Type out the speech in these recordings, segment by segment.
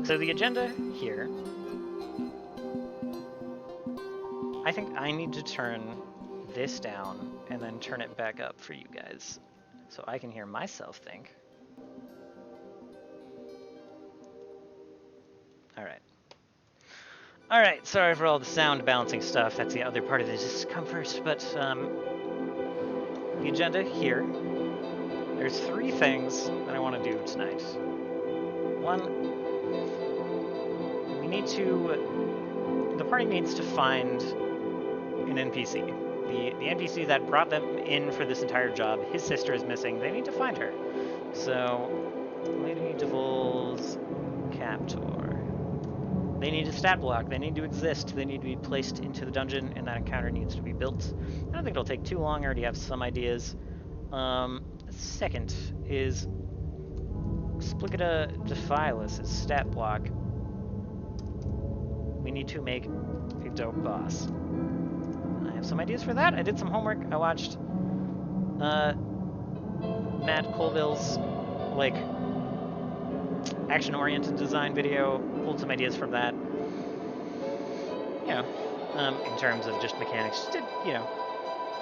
So the agenda here, I think I need to turn this down and then turn it back up for you guys so I can hear myself think. All right, sorry for all the sound balancing stuff. That's the other part of the discomfort, but the agenda here, there's 3 things that I want to do tonight. 1, the party needs to find an NPC. The NPC that brought them in for this entire job, his sister is missing. They need to find her. So, Lady Devil's Captor. They need a stat block, they need to exist, they need to be placed into the dungeon, and that encounter needs to be built. I don't think it'll take too long, I already have some ideas. Second is Explicitica Defilus' stat block. We need to make a dope boss. I have some ideas for that. I did some homework. I watched Matt Colville's, like, action-oriented design video, pulled some ideas from that. You know, in terms of just mechanics, just did, you know,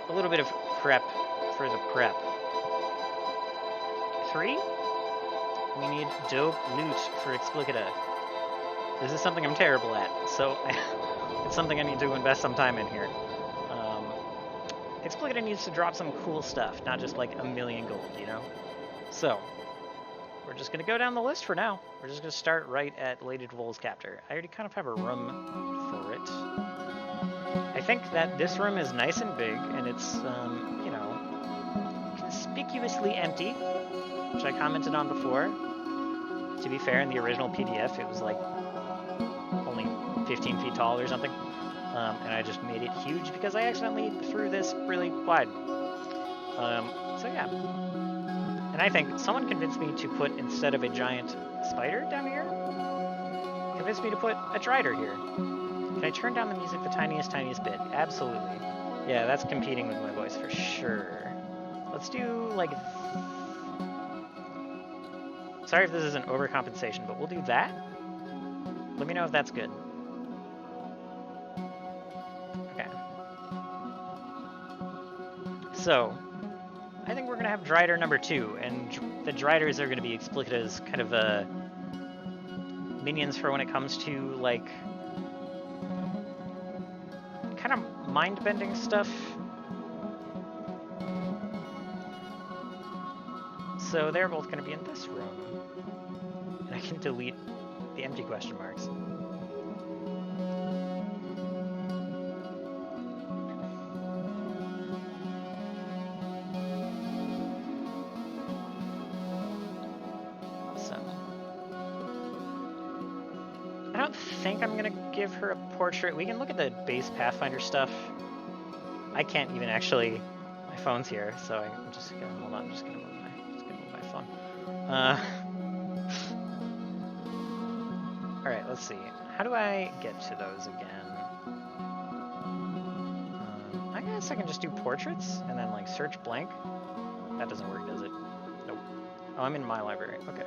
a little bit of prep for the prep. 3, we need dope loot for Explicita. This is something I'm terrible at, so it's something I need to invest some time in here. Explicita needs to drop some cool stuff, not just like 1,000,000 gold, you know? So, we're just going to go down the list for now. We're just going to start right at Lady Devil's Captor. I already kind of have a room for it. I think that this room is nice and big, and it's, you know, conspicuously empty, which I commented on before. To be fair, in the original PDF, it was like only 15 feet tall or something. And I just made it huge because I accidentally threw this really wide. So yeah. And I think someone convinced me to put, instead of a giant spider down here, convinced me to put a drider here. Can I turn down the music the tiniest bit? Absolutely. Yeah, that's competing with my voice for sure. Let's do, like... Sorry if this is an overcompensation, but we'll do that. Let me know if that's good. Okay. So... I think we're going to have Drider number 2, and the Driders are going to be Explicita's kind of minions for when it comes to, like, kind of mind-bending stuff. So they're both going to be in this room. And I can delete the empty question marks. I don't think I'm gonna give her a portrait. We can look at the base Pathfinder stuff. I can't even actually. My phone's here, so I'm just gonna hold on. I'm just gonna move my phone. All right, let's see. How do I get to those again? I guess I can just do portraits and then like search blank. That doesn't work, does it? Nope. Oh, I'm in my library. Okay.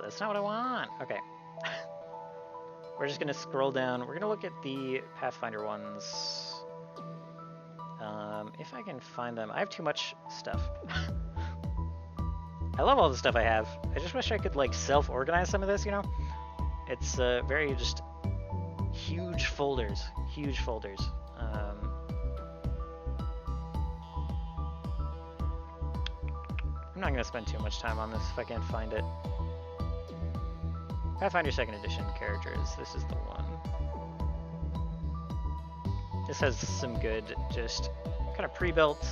That's not what I want. Okay. We're just gonna scroll down. We're gonna look at the Pathfinder ones. If I can find them. I have too much stuff. I love all the stuff I have. I just wish I could like self-organize some of this, you know? It's very just huge folders. Huge folders. I'm not gonna spend too much time on this if I can't find it. Pathfinder 2nd Edition characters, this is the one. This has some good, just kind of pre-built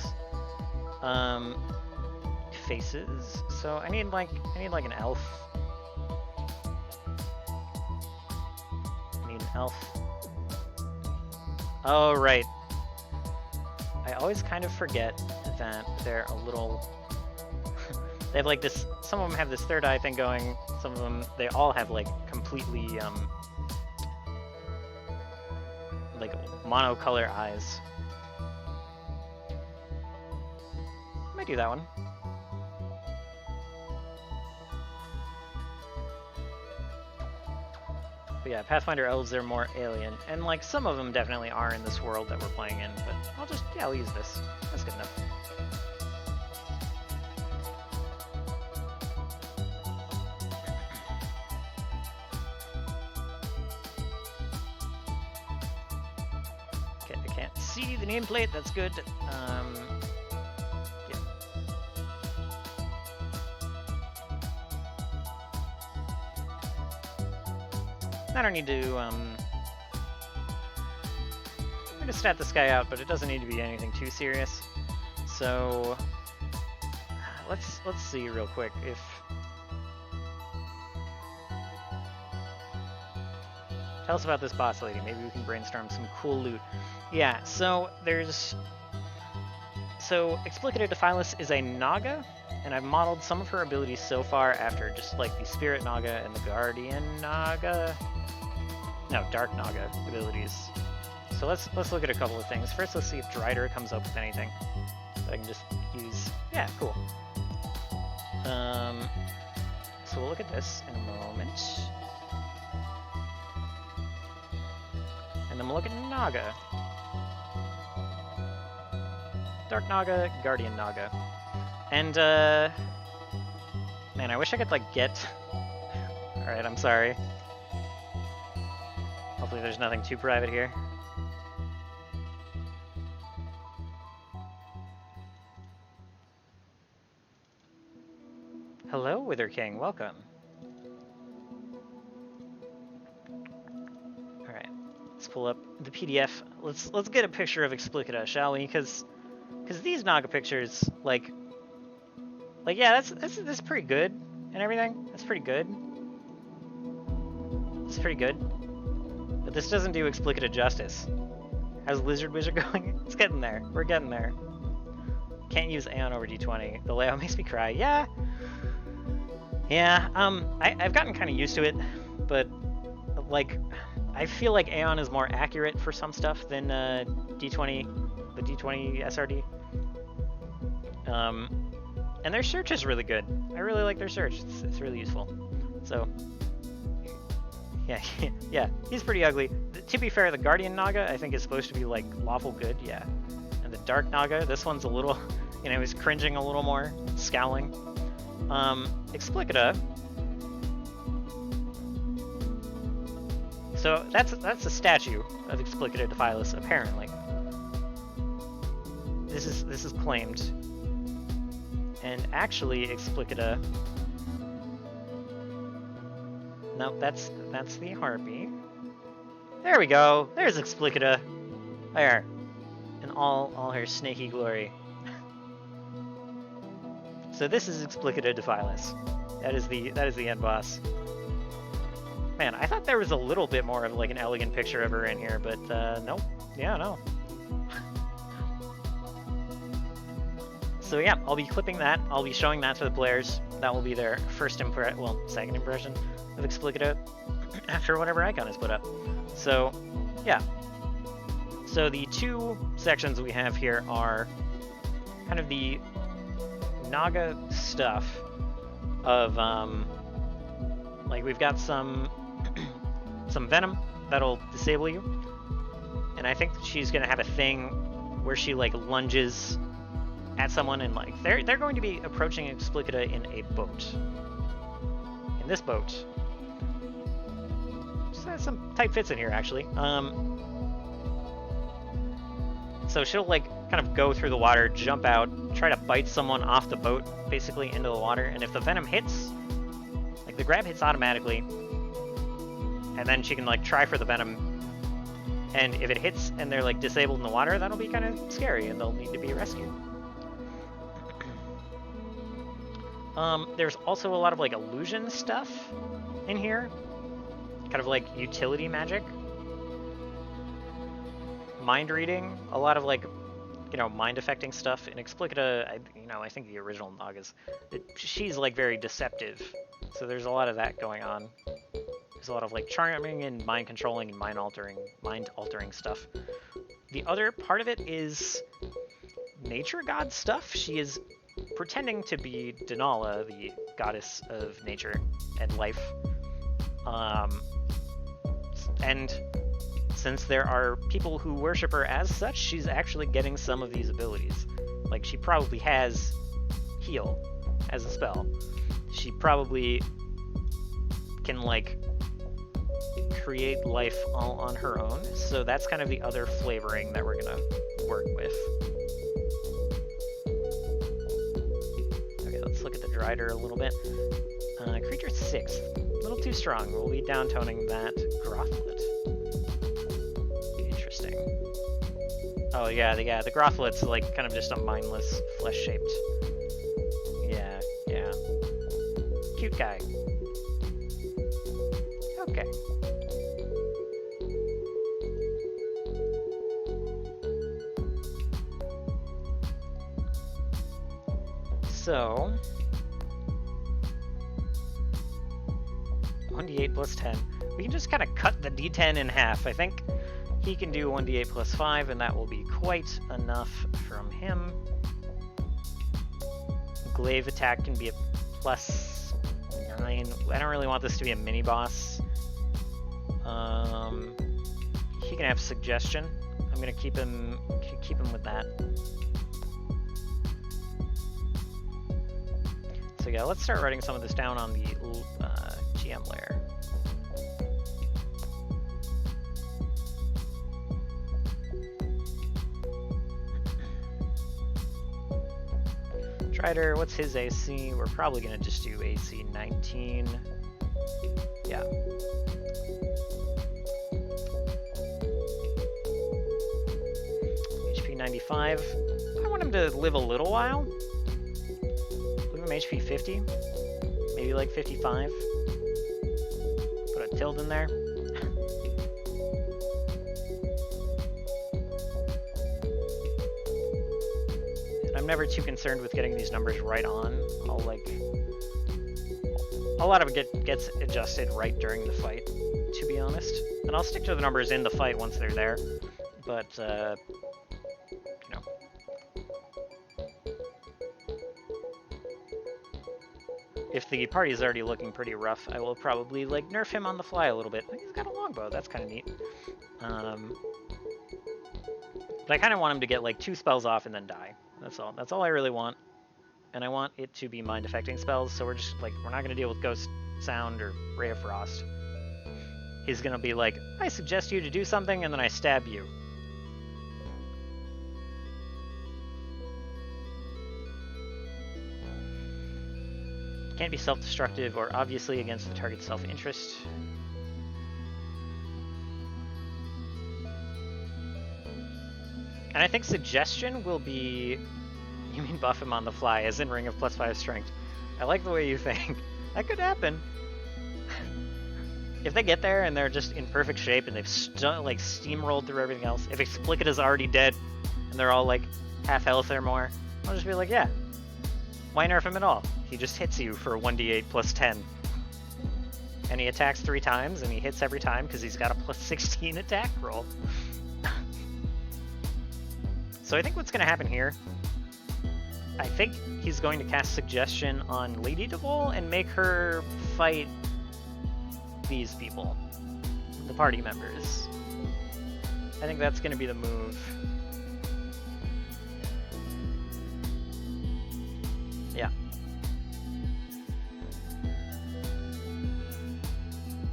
faces. So I need like an elf. I need an elf. Oh right. I always kind of forget that they're a little. They have like this. Some of them have this third eye thing going. Some of them, they all have like completely like monocolor eyes. Might do that one. But yeah, Pathfinder elves, they're more alien. And like some of them definitely are in this world that we're playing in, but I'll use this. That's good enough. Okay, I can't see the nameplate, that's good. Yeah. I don't need to, I'm gonna stat this guy out, but it doesn't need to be anything too serious. So, let's see real quick if... Tell us about this boss lady. Maybe we can brainstorm some cool loot. Yeah, so there's... So, Explicitica Defilus is a Naga, and I've modeled some of her abilities so far after just like the Spirit Naga and the Guardian Naga... No, Dark Naga abilities. So let's look at a couple of things. First, let's see if Drider comes up with anything that I can just use. Yeah, cool. So we'll look at this in a moment. And then we'll look at Naga. Dark Naga, Guardian Naga. And, man, I wish I could, like, get... Alright, I'm sorry. Hopefully there's nothing too private here. Hello, Wither King. Welcome. Alright, let's pull up the PDF. Let's get a picture of Explicita, shall we? Because these Naga pictures, like yeah, that's pretty good and everything. That's pretty good. It's pretty good. But this doesn't do Explicita justice. How's Lizard Wizard going? It's getting there. We're getting there. Can't use Aeon over D20. The layout makes me cry. Yeah. Yeah, I've gotten kind of used to it, but, like, I feel like Aeon is more accurate for some stuff than D20, the D20 SRD. And their search is really good. I really like their search. It's really useful. So, yeah, yeah, he's pretty ugly. To be fair, the Guardian Naga, I think, is supposed to be, like, lawful good, yeah. And the Dark Naga, this one's a little, you know, he's cringing a little more, scowling. Explicita. So that's a statue of Explicita Defilus, apparently. This is claimed. And actually, Explicita. Nope, that's the harpy. There we go. There's Explicita. There, in all her snaky glory. So this is Explicita Defilus. That is the end boss. Man, I thought there was a little bit more of like an elegant picture of her in here, but nope. Yeah, no. So yeah, I'll be clipping that. I'll be showing that to the players. That will be their second impression of Explicita after whatever icon is put up. So yeah. So the two sections we have here are kind of the Naga stuff of like we've got some venom that'll disable you, and I think she's gonna have a thing where she like lunges at someone, and like they're going to be approaching Explicita in a boat. In this boat, just has some tight fits in here actually. So she'll like kind of go through the water, jump out, try to bite someone off the boat, basically into the water, and if the venom hits, like the grab hits automatically, and then she can like try for the venom, and if it hits and they're like disabled in the water, that'll be kind of scary and they'll need to be rescued. There's also a lot of like illusion stuff in here, kind of like utility magic. Mind reading, a lot of like, you know, mind affecting stuff. In Explicita, I think the original Naga's, she's like very deceptive, so there's a lot of that going on. There's a lot of like charming and mind controlling and mind altering stuff. The other part of it is nature god stuff. She is pretending to be Denala, the goddess of nature and life. And since there are people who worship her as such, she's actually getting some of these abilities. Like, she probably has heal as a spell. She probably can, like, create life all on her own. So that's kind of the other flavoring that we're gonna work with. Okay, let's look at the Drider a little bit. Creature 6, a little too strong. We'll be downtoning that Grothlet. Interesting. Oh yeah, the Grothlet's like kind of just a mindless, flesh-shaped. Yeah. Cute guy. Okay. So 1d8 plus 10. We can just kind of cut the d10 in half. I think he can do 1d8 plus 5, and that will be quite enough from him. Glaive attack can be a plus 9. I don't really want this to be a mini-boss. He can have suggestion. I'm gonna keep him with that. So yeah, let's start writing some of this down on the GM layer. Strider, what's his AC? We're probably gonna just do AC 19. Yeah. HP 95. I want him to live a little while. Leave him HP 50. Maybe like 55. Put a tilde in there. I'm never too concerned with getting these numbers right on. A lot of it gets adjusted right during the fight, to be honest. And I'll stick to the numbers in the fight once they're there. But, you know. If the party is already looking pretty rough, I will probably, like, nerf him on the fly a little bit. He's got a longbow, that's kind of neat. But I kind of want him to get, like, 2 spells off and then die. That's all. That's all I really want. And I want it to be mind-affecting spells, so we're just, like, we're not going to deal with Ghost Sound or Ray of Frost. He's going to be like, I suggest you to do something, and then I stab you. Can't be self-destructive or obviously against the target's self-interest. And I think suggestion will be... You mean buff him on the fly, as in Ring of +5 strength. I like the way you think. That could happen. If they get there and they're just in perfect shape and they've steamrolled through everything else, if Explicita's already dead and they're all like half health or more, I'll just be like, yeah, why nerf him at all? He just hits you for 1d8 plus 10. And he attacks 3 times and he hits every time because he's got a +16 attack roll. So I think what's going to happen here, I think he's going to cast Suggestion on Lady Devil and make her fight these people, the party members. I think that's going to be the move. Yeah.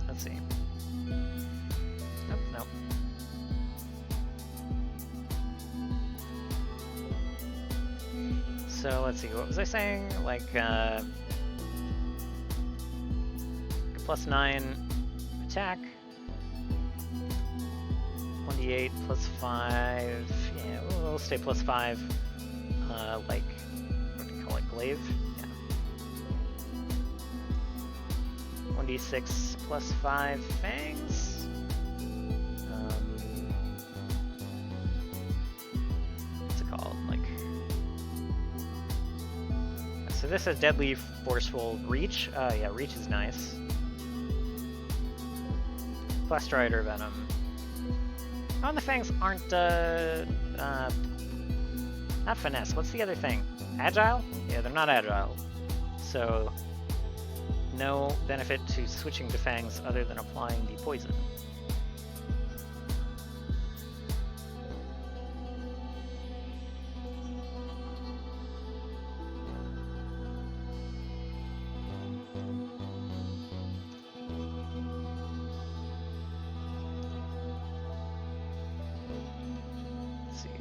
Let's see. Nope, nope. So let's see, what was I saying? Like, +9 attack, 1d8 +5, yeah, we'll stay +5, like, what do you call it, glaive? Yeah. 1d6 +5 fangs. What's it called? Like, so this has deadly, forceful, reach. Yeah, reach is nice. Plus Strider Venom. Oh, and the fangs aren't, I Not finesse. What's the other thing? Agile? Yeah, they're not agile. So, no benefit to switching to fangs other than applying the poison.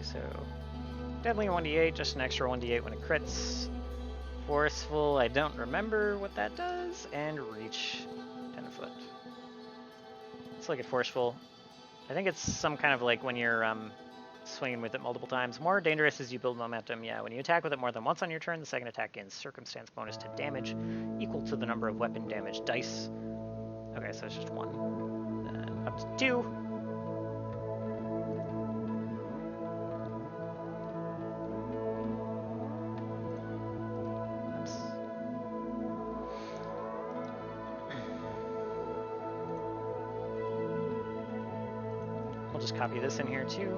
So, deadly 1d8, just an extra 1d8 when it crits. Forceful, I don't remember what that does. And reach, 10 foot. Let's look at forceful. I think it's some kind of like when you're swinging with it multiple times. More dangerous as you build momentum. Yeah, when you attack with it more than once on your turn, the second attack gains circumstance bonus to damage equal to the number of weapon damage dice. Okay, so it's just 1. Then up to 2. We'll just copy this in here too.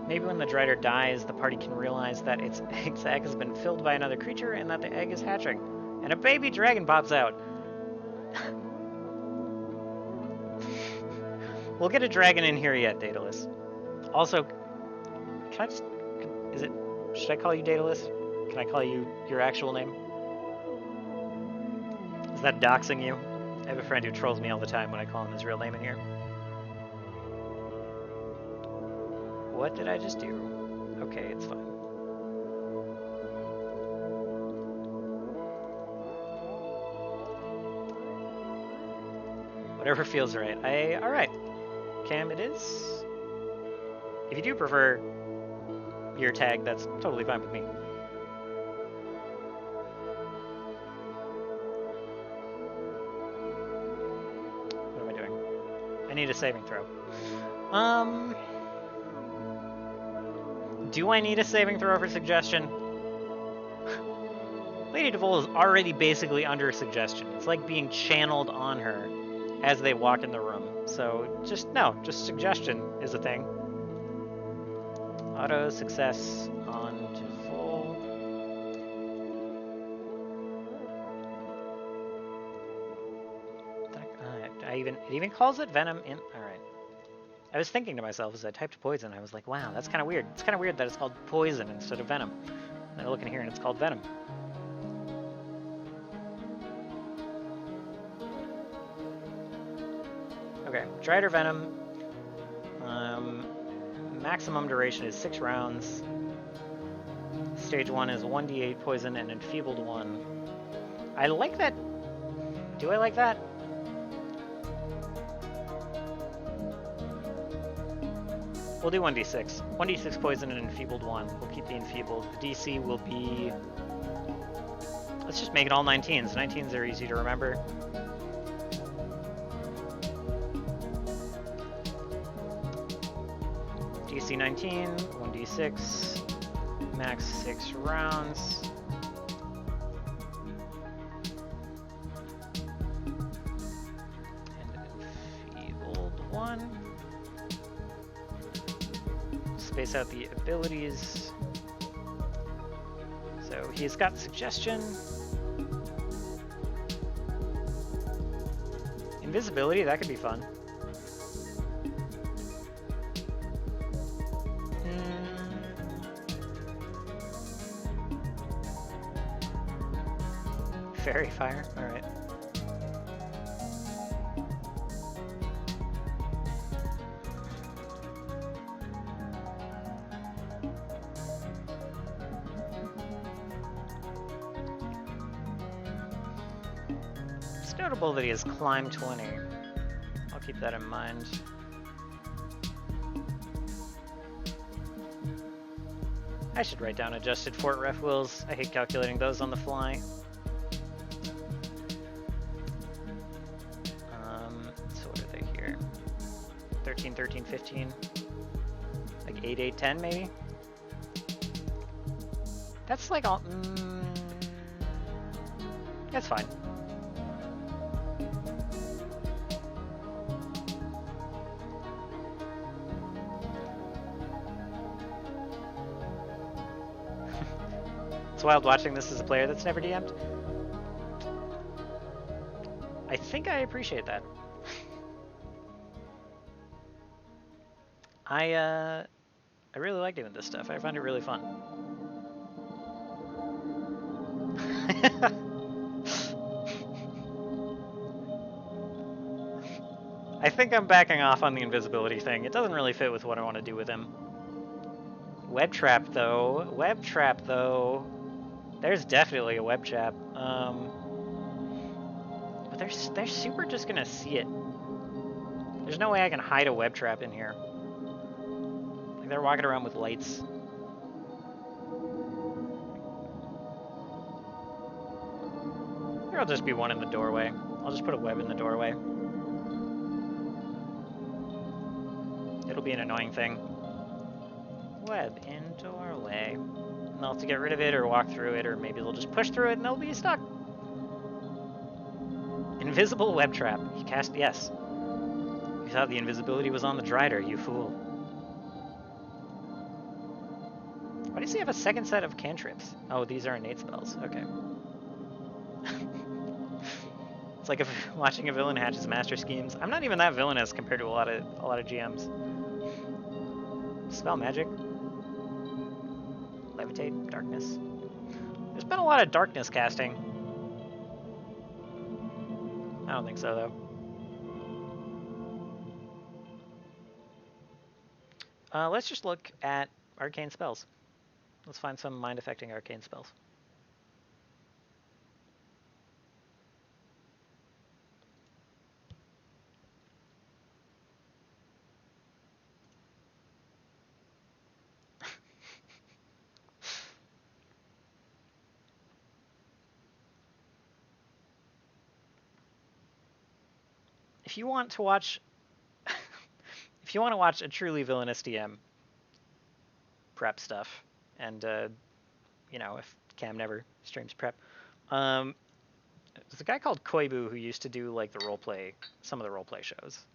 Maybe when the Drider dies, the party can realize that its egg has been filled by another creature and that the egg is hatching. And a baby dragon pops out. We'll get a dragon in here yet, Daedalus. Also, can I just... should I call you Daedalus? Can I call you your actual name? Is that doxing you? I have a friend who trolls me all the time when I call him his real name in here. What did I just do? Okay, it's fine. Whatever feels right. Alright. Cam it is. If you do prefer your tag, that's totally fine with me. I need a saving throw. Do I need a saving throw for suggestion? Lady Devil is already basically under suggestion. It's like being channeled on her as they walk in the room. So just suggestion is a thing. Auto success on to full. It even calls it venom in. All right. I was thinking to myself as I typed poison, I was like, wow, that's kind of weird. It's kind of weird that it's called poison instead of venom. And I look in here and it's called venom. Okay, Drider venom. Maximum duration is 6 rounds. Stage 1 is 1d8 poison and enfeebled 1. I like that. Do I like that? We'll do 1d6. 1d6 poison and enfeebled 1. We'll keep the enfeebled. The DC will be... Let's just make it all 19s. 19s are easy to remember. DC 19, 1d6, max 6 rounds. And enfeebled 1. Space out the abilities. So he's got suggestion. Invisibility, that could be fun. Fairy fire, alright. It's notable that he has climb 20. I'll keep that in mind. I should write down adjusted fort ref wills. I hate calculating those on the fly. So what are they here? 13, 13, 15. Like 8, 8, 10 maybe? That's like all... that's fine. It's wild watching this as a player that's never DM'd. I think I appreciate that. I really like doing this stuff. I find it really fun. I think I'm backing off on the invisibility thing. It doesn't really fit with what I want to do with him. Web trap though. Web trap though. There's definitely a web trap. But they're super just gonna see it. There's no way I can hide a web trap in here. Like they're walking around with lights. There'll just be one in the doorway. I'll just put a web in the doorway. It'll be an annoying thing. Web in doorway. And they'll have to get rid of it or walk through it, or maybe they'll just push through it and they'll be stuck. Invisible web trap. You cast yes. You thought the invisibility was on the Drider, you fool. Why does he have a second set of cantrips? Oh, these are innate spells. Okay. It's like watching a villain hatch his master schemes. I'm not even that villainous compared to a lot of GMs. Spell magic. Levitate, darkness. There's been a lot of darkness casting. I don't think so, though. Let's just look at arcane spells. Let's find some mind-affecting arcane spells. If you want to watch a truly villainous DM prep stuff, and you know, if Cam never streams prep, there's a guy called Koibu who used to do like the roleplay, some of the roleplay shows.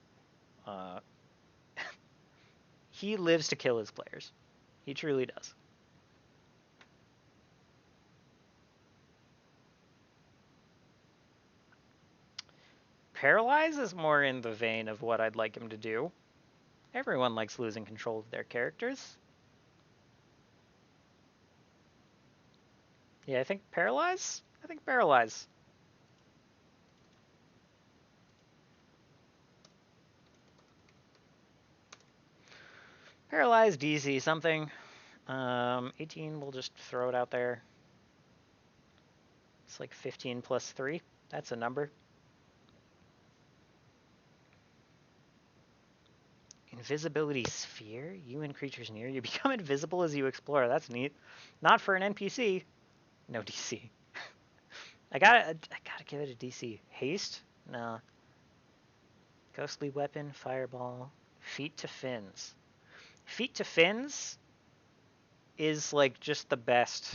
He lives to kill his players. He truly does. Paralyze is more in the vein of what I'd like him to do. Everyone likes losing control of their characters. Yeah, I think Paralyze? I think Paralyze. Paralyze, DC, something. 18, we'll just throw it out there. It's like 15 plus 3. That's a number. Invisibility sphere? You and creatures near you become invisible as you explore. That's neat. Not for an NPC. No DC. I gotta give it a DC. Haste? No. Ghostly weapon, fireball. Feet to fins. Feet to fins is like just the best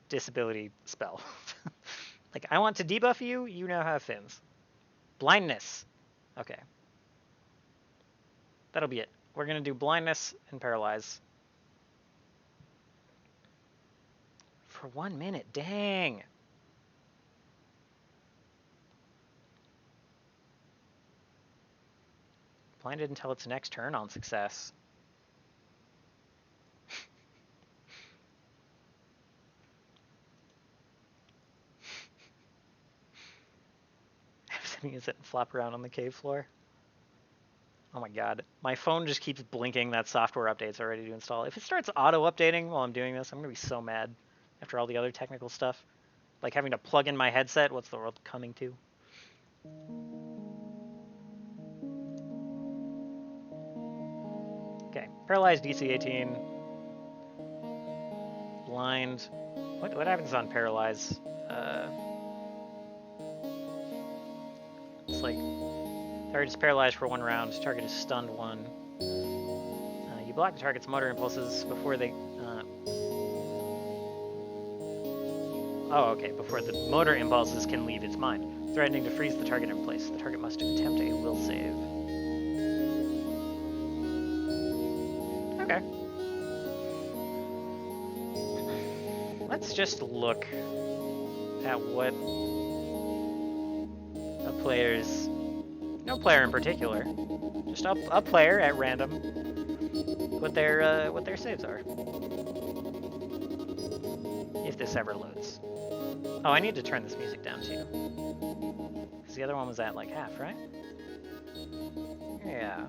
disability spell. Like, I want to debuff you, you now have fins. Blindness. Okay. That'll be it. We're going to do blindness and paralyze. For 1 minute. Dang. Blinded until its next turn on success. Sending it and flop around on the cave floor. Oh my god. My phone just keeps blinking that software updates are ready to install. If it starts auto-updating while I'm doing this, I'm going to be so mad after all the other technical stuff. Like having to plug in my headset. What's the world coming to? Okay. Paralyzed DC 18. Blind. What happens on Paralyze? It's like target is paralyzed for 1 round. Target is stunned 1. You block the target's motor impulses before they... before the motor impulses can leave its mind, threatening to freeze the target in place. The target must attempt a will save. Okay. let's just look at what a player's, no player in particular, just a player at random, what their saves are. If this ever loads. Oh, I need to turn this music down too. Because the other one was at like half, right? Yeah.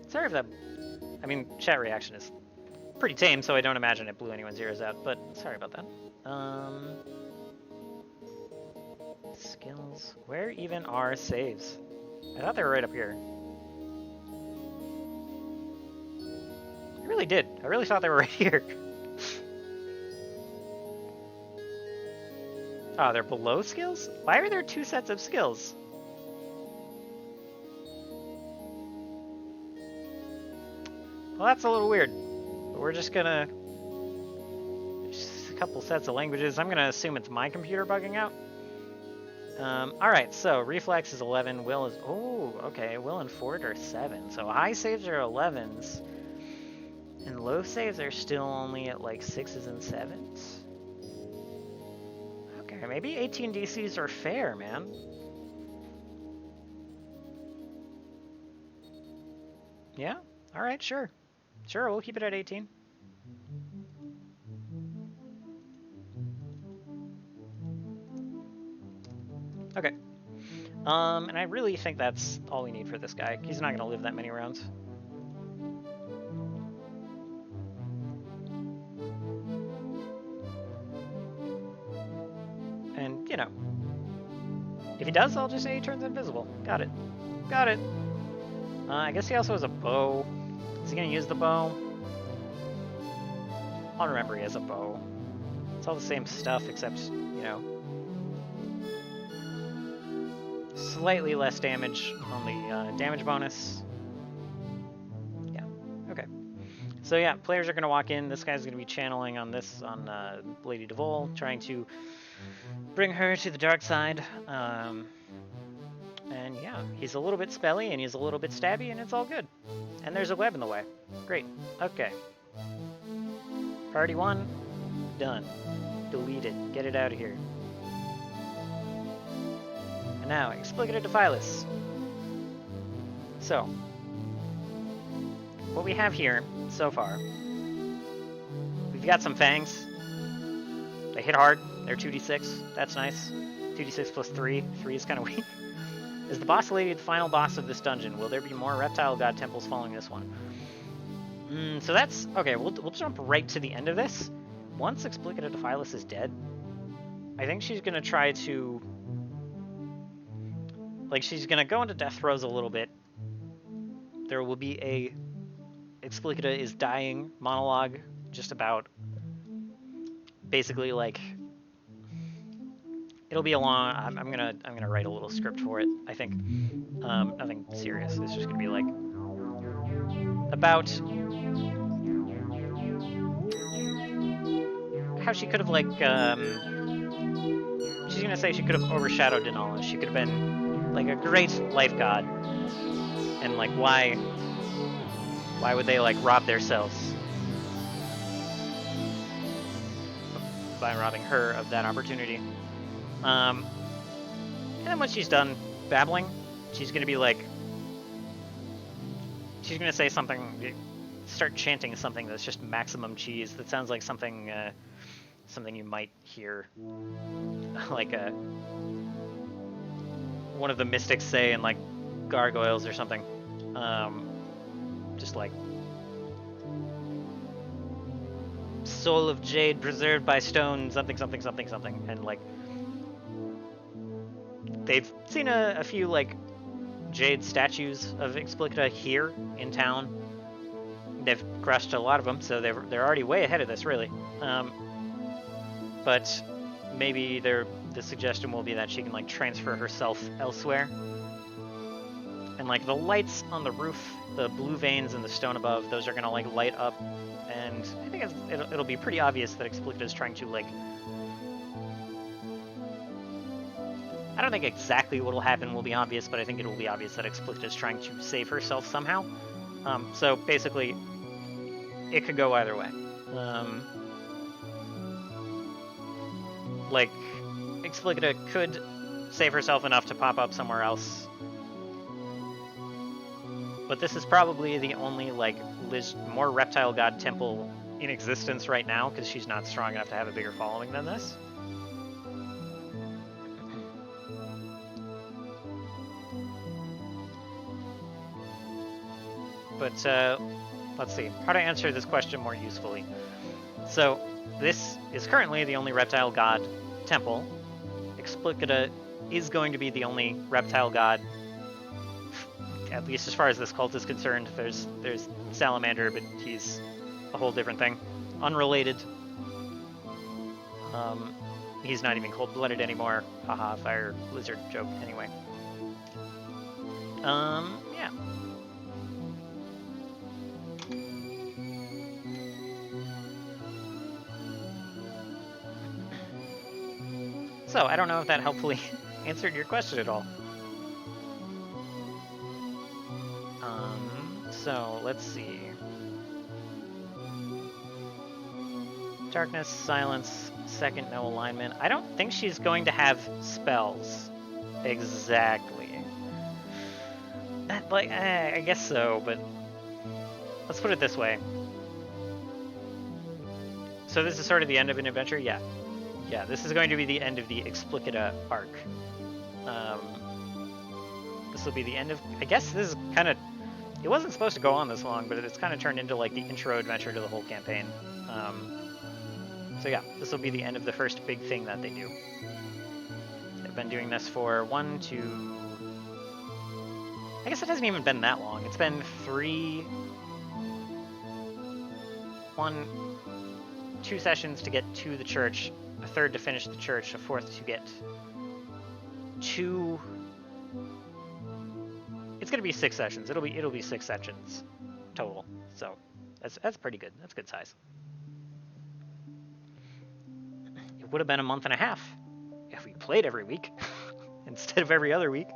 Sorry if that... I mean, chat reaction is pretty tame, so I don't imagine it blew anyone's ears out, but sorry about that. Skills. Where even are saves? I thought they were right up here. I really did. I really thought they were right here. Oh, they're below skills? Why are there two sets of skills? Well, that's a little weird. But we're just gonna... Just a couple sets of languages. I'm gonna assume it's my computer bugging out. Alright, so reflex is 11, will is... Oh, okay, will and fort are 7. So high saves are 11s. And low saves are still only at like 6s and 7s. Okay, maybe 18 DCs are fair, man. Yeah? Alright, sure. Sure, we'll keep it at 18. Okay. And I really think that's all we need for this guy. He's not gonna live that many rounds. And, you know, if he does, I'll just say he turns invisible. Got it. Got it. I guess he also has a bow. Is he gonna use the bow? I'll remember he has a bow. It's all the same stuff, except, you know, slightly less damage on the damage bonus. Yeah, okay. So yeah, players are gonna walk in. This guy's gonna be channeling on this, on Lady Devol, trying to bring her to the dark side. And yeah, he's a little bit spelly and he's a little bit stabby and it's all good. And there's a web in the way. Great. Okay. Priority 1, done. Delete it. Get it out of here. And now, Explicitica Defilus. So, what we have here so far, we've got some fangs. They hit hard. They're 2d6. That's nice. 2d6 plus 3. 3 is kind of weak. Is the boss lady the final boss of this dungeon? Will there be more Reptile God temples following this one? So that's... Okay, we'll jump right to the end of this. Once Explicitica Defilus is dead, I think she's going to try to... Like, she's going to go into death throes a little bit. There will be a Explicitica is dying monologue just about... Basically, like... It'll be a long... I'm gonna write a little script for it, I think. Nothing serious. It's just gonna be, like... About... How she could have, like, she's gonna say she could have overshadowed Denala. She could have been, like, a great life god. And, like, why would they, like, rob themselves by robbing her of that opportunity? And then once she's done babbling, she's gonna be like... She's gonna say something... Start chanting something that's just maximum cheese. That sounds like something... something you might hear, like one of the mystics say in like Gargoyles or something. Just like soul of jade preserved by stone, something, something, something, something, and like they've seen a few like jade statues of Explicitica here in town. They've crushed a lot of them, so they're already way ahead of this, really. But maybe the suggestion will be that she can like transfer herself elsewhere. And like the lights on the roof, the blue veins in the stone above, those are gonna like light up. And I think it'll be pretty obvious that Explicitica is trying to like... I don't think exactly what will happen will be obvious, but I think it will be obvious that Explicitica is trying to save herself somehow. So basically, it could go either way. like, Explicita could save herself enough to pop up somewhere else. But this is probably the only, like, more Reptile God temple in existence right now, because she's not strong enough to have a bigger following than this. But, let's see. How to answer this question more usefully. So, this is currently the only Reptile God temple. Explicita is going to be the only Reptile God, at least as far as this cult is concerned. There's Salamander, but he's a whole different thing. Unrelated. He's not even cold-blooded anymore. Haha, fire lizard joke anyway. Yeah. So, I don't know if that helpfully answered your question at all. So, let's see. Darkness, silence, second, no alignment. I don't think she's going to have spells. Exactly. Like, I guess so, but let's put it this way. So this is sort of the end of an adventure? Yeah. Yeah, this is going to be the end of the Explicita arc. This will be the end of... I guess this is kind of... It wasn't supposed to go on this long, but it's kind of turned into, like, the intro adventure to the whole campaign. So yeah, this will be the end of the first big thing that they do. They've been doing this for 1, 2... I guess it hasn't even been that long. It's been 3... 2 sessions to get to the church, a third to finish the church, a fourth to get to... It's gonna be 6 sessions. It'll be 6 sessions total. So that's pretty good. That's good size. It would have been a month and a half if we played every week instead of every other week.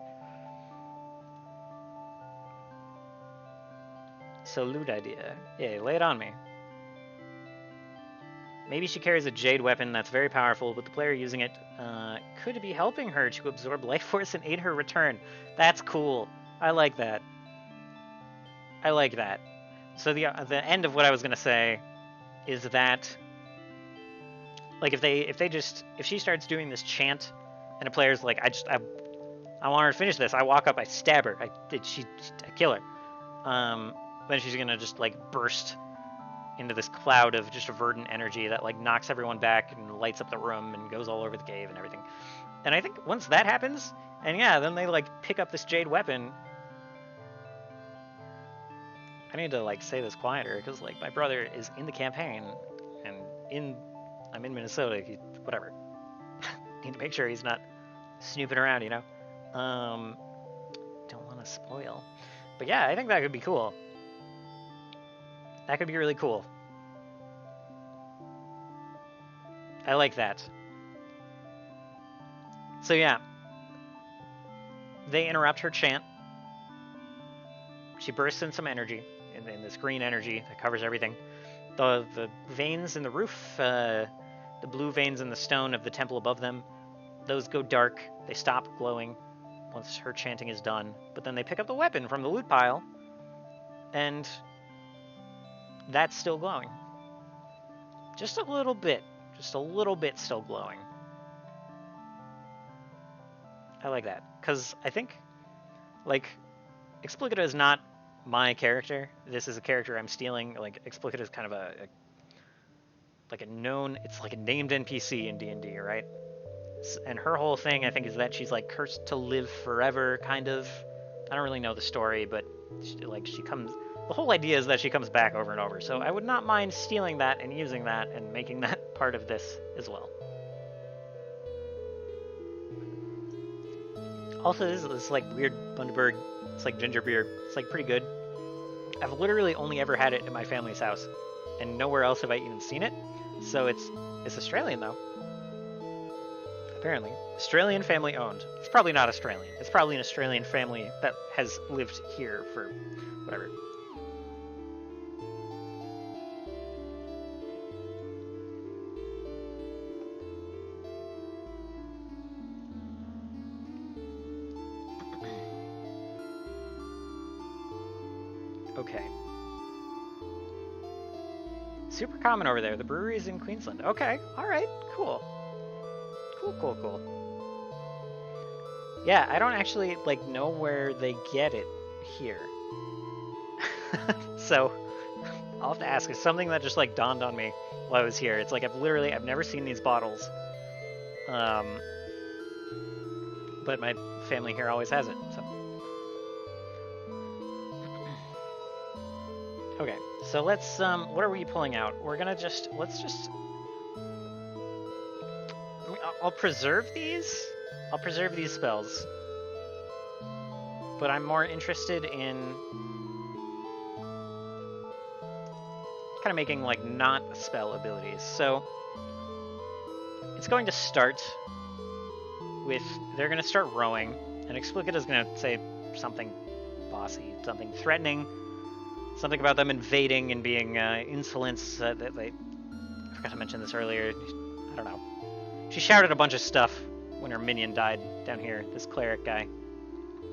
So loot idea. Yeah, lay it on me. Maybe she carries a jade weapon that's very powerful, but the player using it could be helping her to absorb life force and aid her return. That's cool. I like that. I like that. So the end of what I was gonna say is that, like, if she starts doing this chant, and a player's like, I want her to finish this. I walk up, I stab her, I kill her. Then she's gonna just, like, burst into this cloud of just verdant energy that, like, knocks everyone back and lights up the room and goes all over the cave and everything. And I think once that happens, and yeah, then they, like, pick up this jade weapon. I need to, like, say this quieter, because, like, my brother is in the campaign, and I'm in Minnesota, whatever. Need to make sure he's not snooping around, you know? Don't want to spoil. But yeah, I think that could be cool. That could be really cool. I like that. So yeah. They interrupt her chant. She bursts in some energy, in this green energy that covers everything. The veins in the roof, the blue veins in the stone of the temple above them, those go dark. They stop glowing once her chanting is done. But then they pick up the weapon from the loot pile, and that's still glowing. Just a little bit. Just a little bit still glowing. I like that. Because I think, like, Explicita is not my character. This is a character I'm stealing. Like, Explicita is kind of like a known... It's like a named NPC in D&D, right? And her whole thing, I think, is that she's, like, cursed to live forever, kind of. I don't really know the story, but, she comes... The whole idea is that she comes back over and over, so I would not mind stealing that and using that and making that part of this as well. Also, this like, weird Bundaberg, it's like ginger beer. It's, like, pretty good. I've literally only ever had it at my family's house, and nowhere else have I even seen it. So it's Australian, though. Apparently. Australian family owned. It's probably not Australian. It's probably an Australian family that has lived here for whatever. Okay. Super common over there. The brewery is in Queensland. Okay. All right. Cool. Cool. Yeah, I don't actually like know where they get it here. So I'll have to ask. It's something that just like dawned on me while I was here. It's like I've never seen these bottles. But my family here always has it. So okay. So let's what are we pulling out? We're gonna I'll preserve these. I'll preserve these spells. But I'm more interested in kind of making like not spell abilities. So it's going to start with, they're going to start rowing, and Explicitica is going to say something bossy, something threatening, something about them invading and being insolent. I forgot to mention this earlier. I don't know. She shouted a bunch of stuff when her minion died down here, this cleric guy.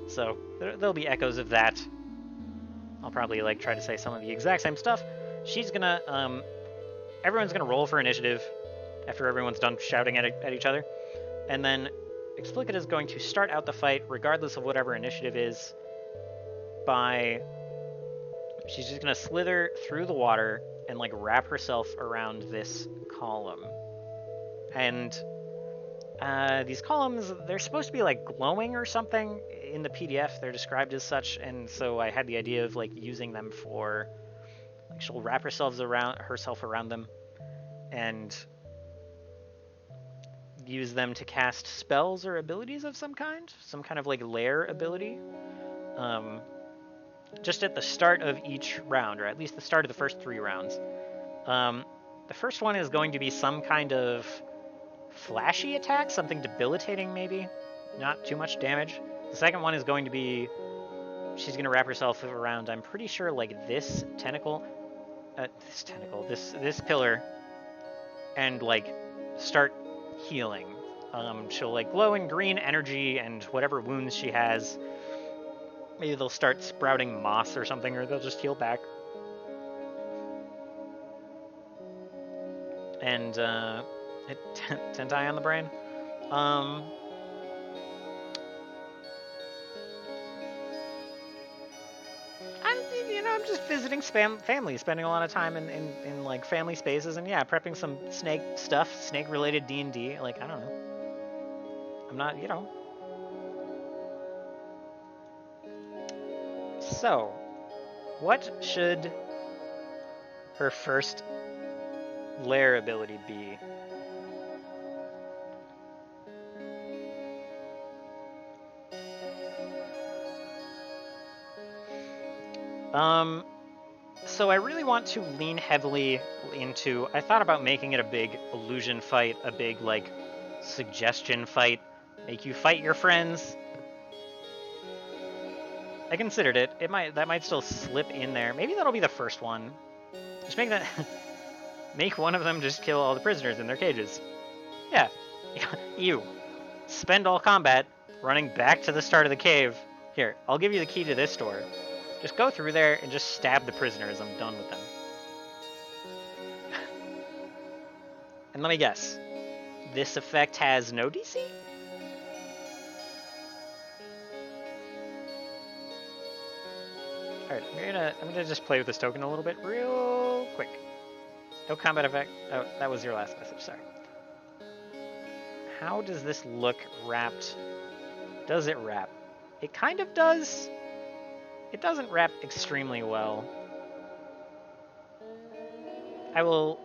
So there'll be echoes of that. I'll probably like try to say some of the exact same stuff. She's gonna, everyone's gonna roll for initiative after everyone's done shouting at each other. And then Explicitica is going to start out the fight, regardless of whatever initiative is, by, she's just gonna slither through the water and like wrap herself around this column. And these columns, they're supposed to be like glowing or something. In the PDF, they're described as such, and so I had the idea of like using them for, like, she'll wrap herself around them, and use them to cast spells or abilities of some kind of like lair ability. Just at the start of each round, or at least the start of the first 3 rounds. The first one is going to be some kind of flashy attack, something debilitating maybe, not too much damage. The second one is going to be, she's going to wrap herself around, I'm pretty sure, like this pillar, and like start healing. She'll like glow in green energy, and whatever wounds she has, maybe they'll start sprouting moss or something, or they'll just heal back. And Tentai on the brain. I'm just visiting family, spending a lot of time in like family spaces, and yeah, prepping some snake stuff, snake related D&D. Like, I don't know. I'm not, So, what should her first lair ability be? So I really want to lean heavily into, I thought about making it a big illusion fight, a big, like, suggestion fight, make you fight your friends. I considered it. That might still slip in there. Maybe that'll be the first one. Just make that, make one of them just kill all the prisoners in their cages. Yeah. You. Spend all combat running back to the start of the cave. Here, I'll give you the key to this door. Just go through there and just stab the prisoners. I'm done with them. And let me guess. This effect has no DC? Alright, I'm gonna just play with this token a little bit real quick. No combat effect. Oh, that was your last message, sorry. How does this look wrapped? Does it wrap? It kind of does. It doesn't wrap extremely well. I will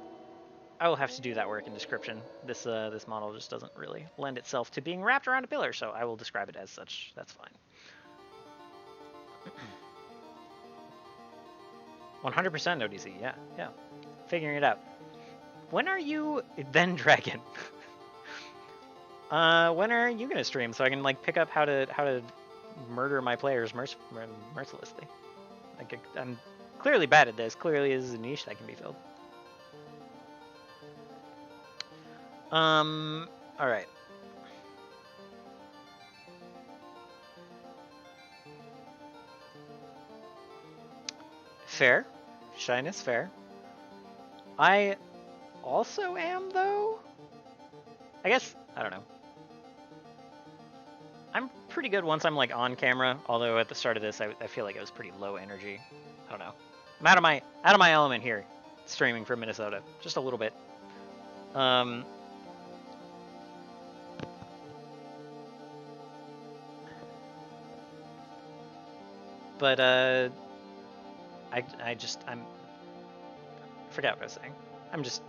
have to do that work in description. This model just doesn't really lend itself to being wrapped around a pillar, so I will describe it as such. That's fine. 100% no DC. Yeah. Figuring it out. When are you then Dragon? When are you gonna stream so I can like pick up how to murder my players mercilessly? Like, I'm clearly bad at this. Clearly, this is a niche that can be filled. All right. fair. Shyness fair. I also am, though? I guess, I don't know. I'm pretty good once I'm, like, on camera, although at the start of this, I feel like it was pretty low energy. I don't know. I'm out of my element here, streaming from Minnesota. Just a little bit. But, I forgot what I was saying. I'm just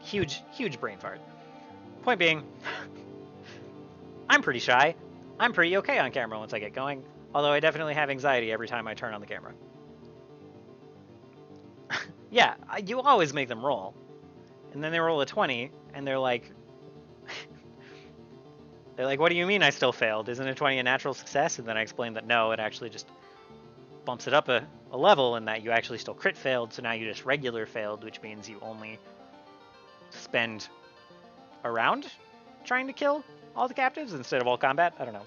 huge brain fart. Point being, I'm pretty shy. I'm pretty okay on camera once I get going, although I definitely have anxiety every time I turn on the camera. Yeah, you always make them roll. And then they roll a 20, and they're like, what do you mean I still failed? Isn't a 20 a natural success? And then I explain that no, it actually just bumps it up a level, and that you actually still crit failed, so now you just regular failed, which means you only spend a round trying to kill all the captives instead of all combat. I don't know.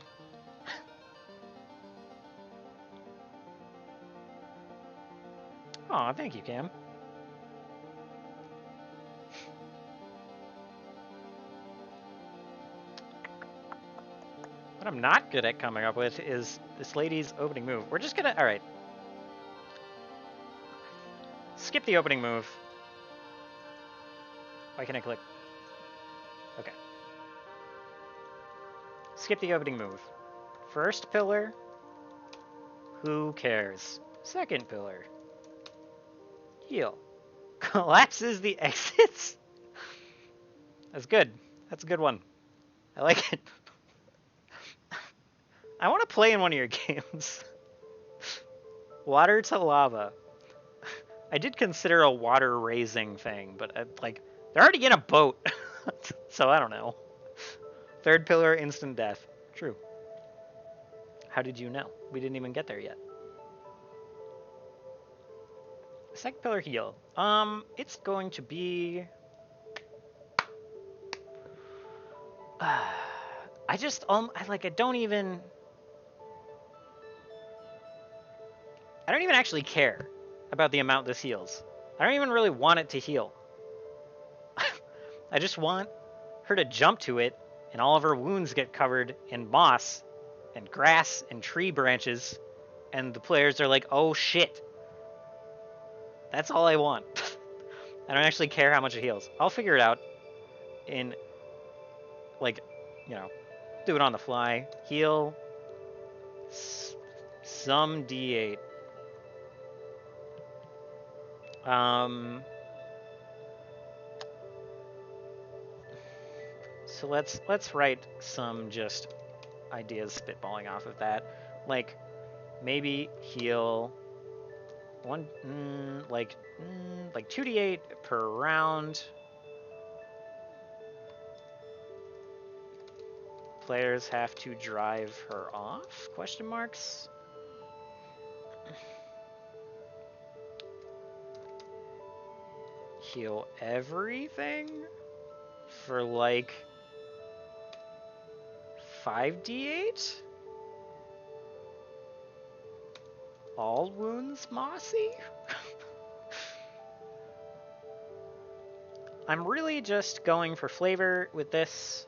Aw, thank you, Cam. What I'm not good at coming up with is this lady's opening move. We're just gonna, all right. Skip the opening move. Why can't I click? Okay. Skip the opening move. First pillar. Who cares? Second pillar. Heal. Collapses the exits. That's good. That's a good one. I like it. I want to play in one of your games. Water to lava. I did consider a water raising thing, but like they're already in a boat, so I don't know. Third pillar, instant death. True. How did you know? We didn't even get there yet. Second pillar, heal. It's going to be. I just I don't even actually care about the amount this heals. I don't even really want it to heal. I just want her to jump to it, and all of her wounds get covered in moss and grass and tree branches, and the players are like, oh shit. That's all I want. I don't actually care how much it heals. I'll figure it out in, like, you know, do it on the fly. Heal some D8. So let's write some just ideas spitballing off of that. Like, maybe heal like 2d8 per round. Players have to drive her off? Question marks. Heal everything for like 5d8? All wounds mossy? I'm really just going for flavor with this.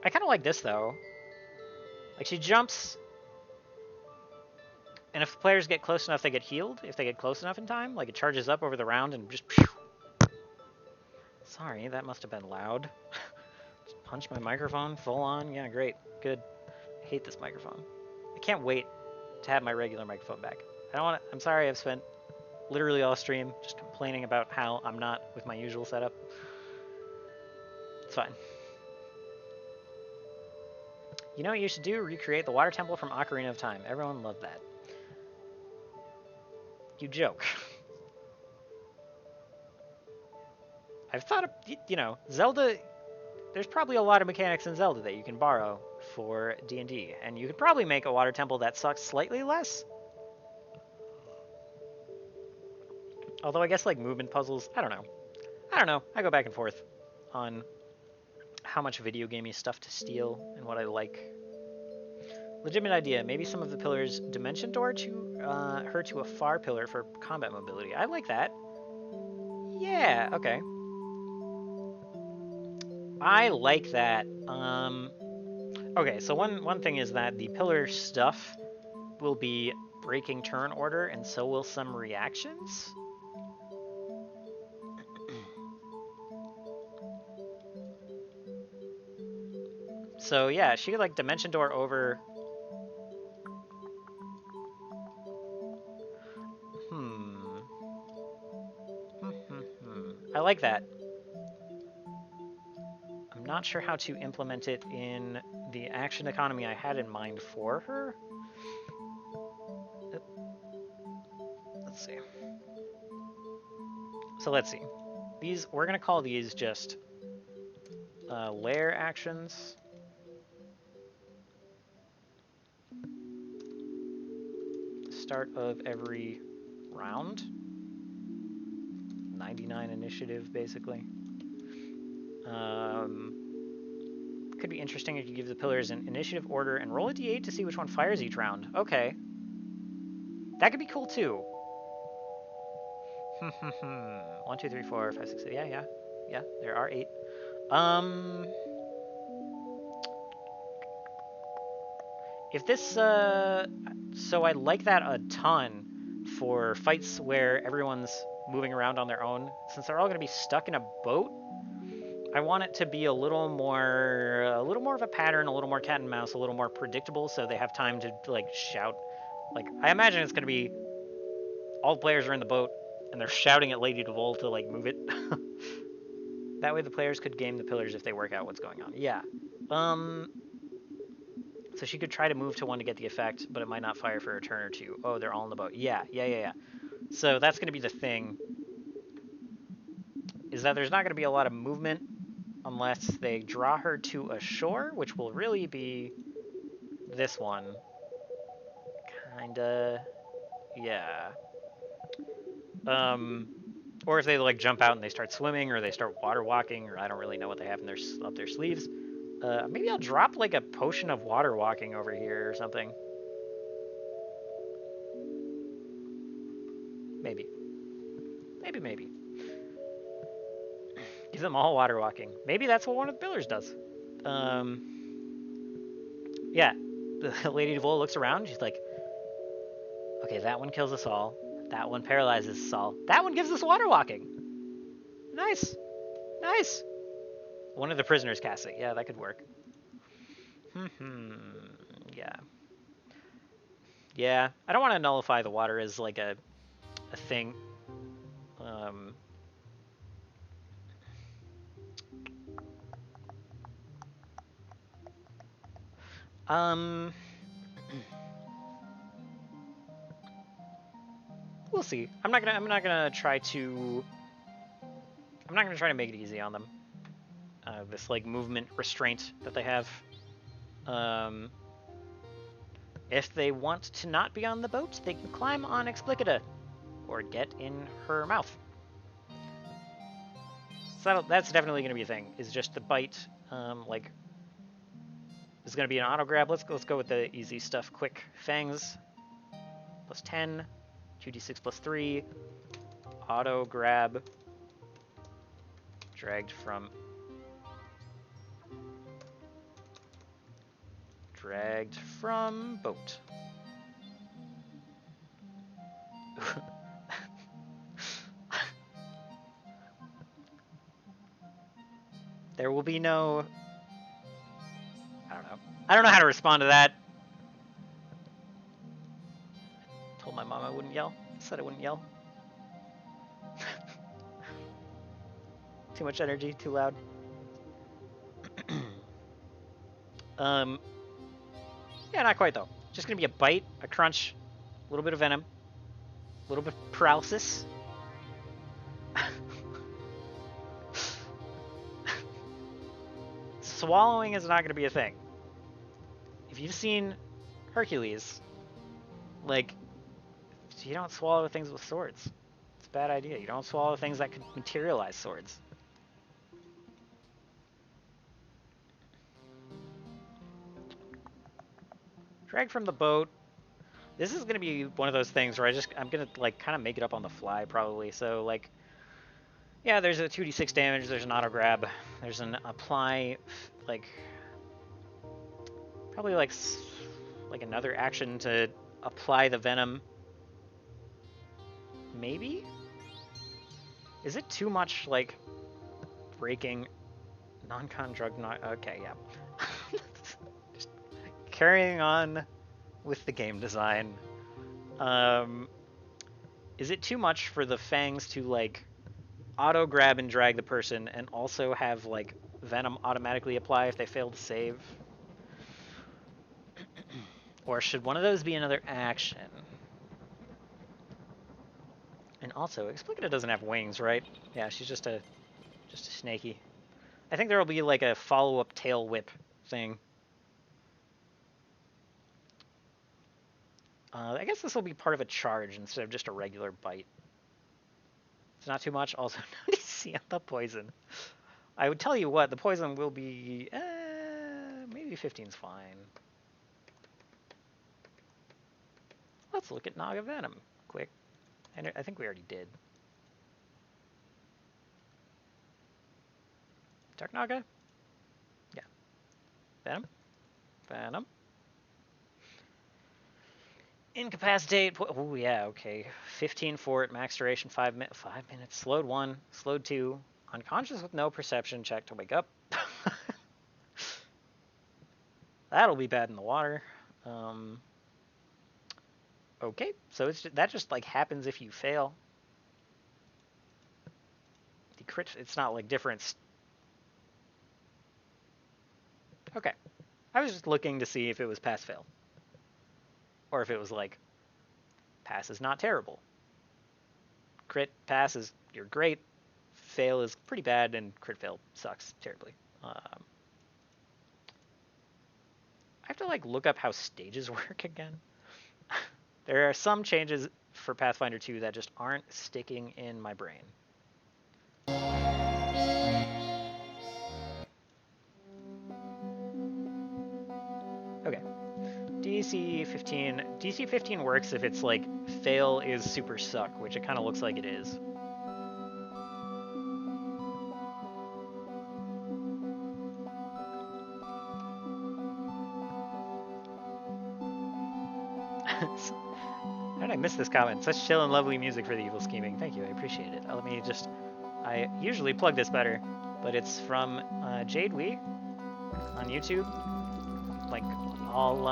I kind of like this, though. Like, she jumps, and if players get close enough, they get healed. If they get close enough in time, like, it charges up over the round and just... Sorry, that must have been loud. Just punch my microphone full on. Yeah, great. Good. I hate this microphone. I can't wait to have my regular microphone back. I don't want to... I'm sorry I've spent literally all stream just complaining about how I'm not with my usual setup. It's fine. You know what you should do? Recreate the water temple from Ocarina of Time. Everyone loved that. You joke. I've thought of, you know, Zelda, there's probably a lot of mechanics in Zelda that you can borrow for D&D, and you could probably make a water temple that sucks slightly less. Although I guess, like, movement puzzles, I don't know. I go back and forth on how much video gamey stuff to steal and what I like. Legitimate idea. Maybe some of the pillars dimension door to her to a far pillar for combat mobility. I like that. Yeah, okay. I like that. Okay, so one thing is that the pillar stuff will be breaking turn order, and so will some reactions. So yeah, she could like dimension door over. I like that. I'm not sure how to implement it in the action economy I had in mind for her. Let's see. So let's see. These, we're gonna call these just lair actions. Start of every round. 99 initiative, basically. Could be interesting if you give the pillars an initiative order and roll a d8 to see which one fires each round. Okay. That could be cool, too. 1, 2, 3, 4, 5, 6, 7. Yeah, there are 8. If this, so I like that a ton for fights where everyone's moving around on their own. Since they're all going to be stuck in a boat, I want it to be a little more of a pattern, a little more cat and mouse, a little more predictable, so they have time to like shout. Like I imagine it's going to be all the players are in the boat and they're shouting at Lady DeVol to like move it. That way the players could game the pillars if they work out what's going on. Yeah. So she could try to move to one to get the effect, but it might not fire for a turn or two. Oh, they're all in the boat. Yeah. So that's going to be the thing, is that there's not going to be a lot of movement unless they draw her to a shore, which will really be this one. Kinda, yeah. Or if they like jump out and they start swimming, or they start water walking, or I don't really know what they have in their up their sleeves. Maybe I'll drop like a potion of water walking over here or something. Maybe. Give them all water walking. Maybe that's what one of the pillars does. Yeah. Lady DeVol looks around. She's like, okay, that one kills us all. That one paralyzes us all. That one gives us water walking. Nice. One of the prisoners casts it. Yeah, that could work. Yeah. I don't want to nullify the water as like a thing. We'll see. I'm not gonna try to make it easy on them. This like movement restraint that they have. If they want to not be on the boat, they can climb on Explicitica or get in her mouth. So that's definitely going to be a thing. Is just the bite, like, is going to be an auto grab. Let's go with the easy stuff. Quick fangs, plus 10, 2d6 plus 3, auto grab, dragged from boat. There will be no... I don't know how to respond to that. Told my mom I wouldn't yell. Said I wouldn't yell. Too much energy, too loud. Yeah, not quite though. Just gonna be a bite, a crunch, a little bit of venom, a little bit of paralysis. Swallowing is not gonna be a thing. If you've seen Hercules, like, you don't swallow things with swords. It's a bad idea. You don't swallow things that could materialize swords. Drag from the boat. This is gonna be one of those things where I'm gonna like kind of make it up on the fly probably. So like, yeah, there's a 2d6 damage. There's an auto grab. There's an apply, like probably like another action to apply the venom. Maybe? Is it too much like breaking non-con drug? Okay, yeah. Just carrying on with the game design. Is it too much for the fangs to like auto grab and drag the person and also have like venom automatically apply if they fail to save? Or should one of those be another action? And also, Explicitica doesn't have wings, right? Yeah, she's just a snaky. I think there will be like a follow-up tail whip thing. I guess this will be part of a charge instead of just a regular bite. It's not too much. Also, no DC on the poison. I would tell you what, the poison will be... maybe 15's fine. Let's look at Naga Venom quick. I think we already did. Dark Naga? Yeah. Venom? Venom? Incapacitate. Oh, yeah, okay. 15 for it, max duration 5 minutes. 5 minutes. Slowed 1, slowed 2. Unconscious with no perception check to wake up. That'll be bad in the water. Okay, so that just like happens if you fail. The crit, it's not like different. Okay, I was just looking to see if it was pass fail, or if it was like pass is not terrible. Crit pass is you're great. Fail is pretty bad, and crit fail sucks terribly. I have to like look up how stages work again. There are some changes for Pathfinder 2 that just aren't sticking in my brain. Okay. DC 15. DC 15 works if it's like fail is super suck, which it kind of looks like it is. How did I miss this comment? Such chill and lovely music for the evil scheming. Thank you, I appreciate it. Let me just... I usually plug this better, but it's from Jade Wee on YouTube. Like, all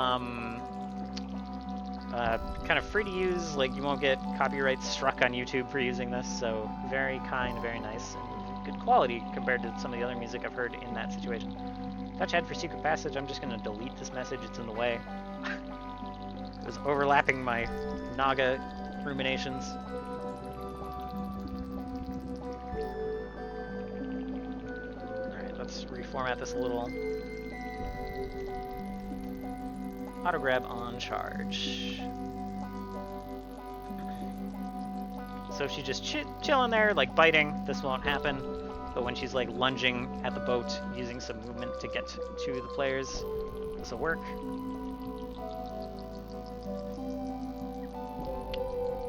kind of free to use, like you won't get copyright struck on YouTube for using this, so very kind, very nice, and good quality compared to some of the other music I've heard in that situation. Touchhead for Secret Passage, I'm just going to delete this message, it's in the way. It was overlapping my Naga ruminations. Alright, let's reformat this a little. Auto grab on charge. So if she's just chilling there, like biting, this won't happen. But when she's like lunging at the boat, using some movement to get to the players, this will work.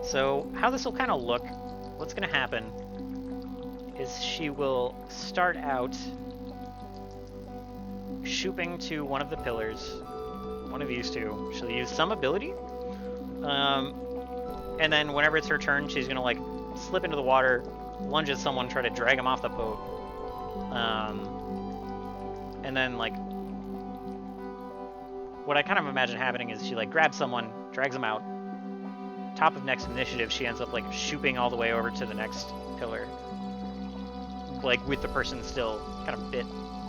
So how this will kind of look, what's going to happen is she will start out shooping to one of the pillars, one of these two. She'll use some ability, and then whenever it's her turn, she's going to like slip into the water, lunge at someone, try to drag him off the boat, and then like what I kind of imagine happening is she like grabs someone, drags them out. Top of next initiative, she ends up like shooping all the way over to the next pillar, like with the person still kind of bit,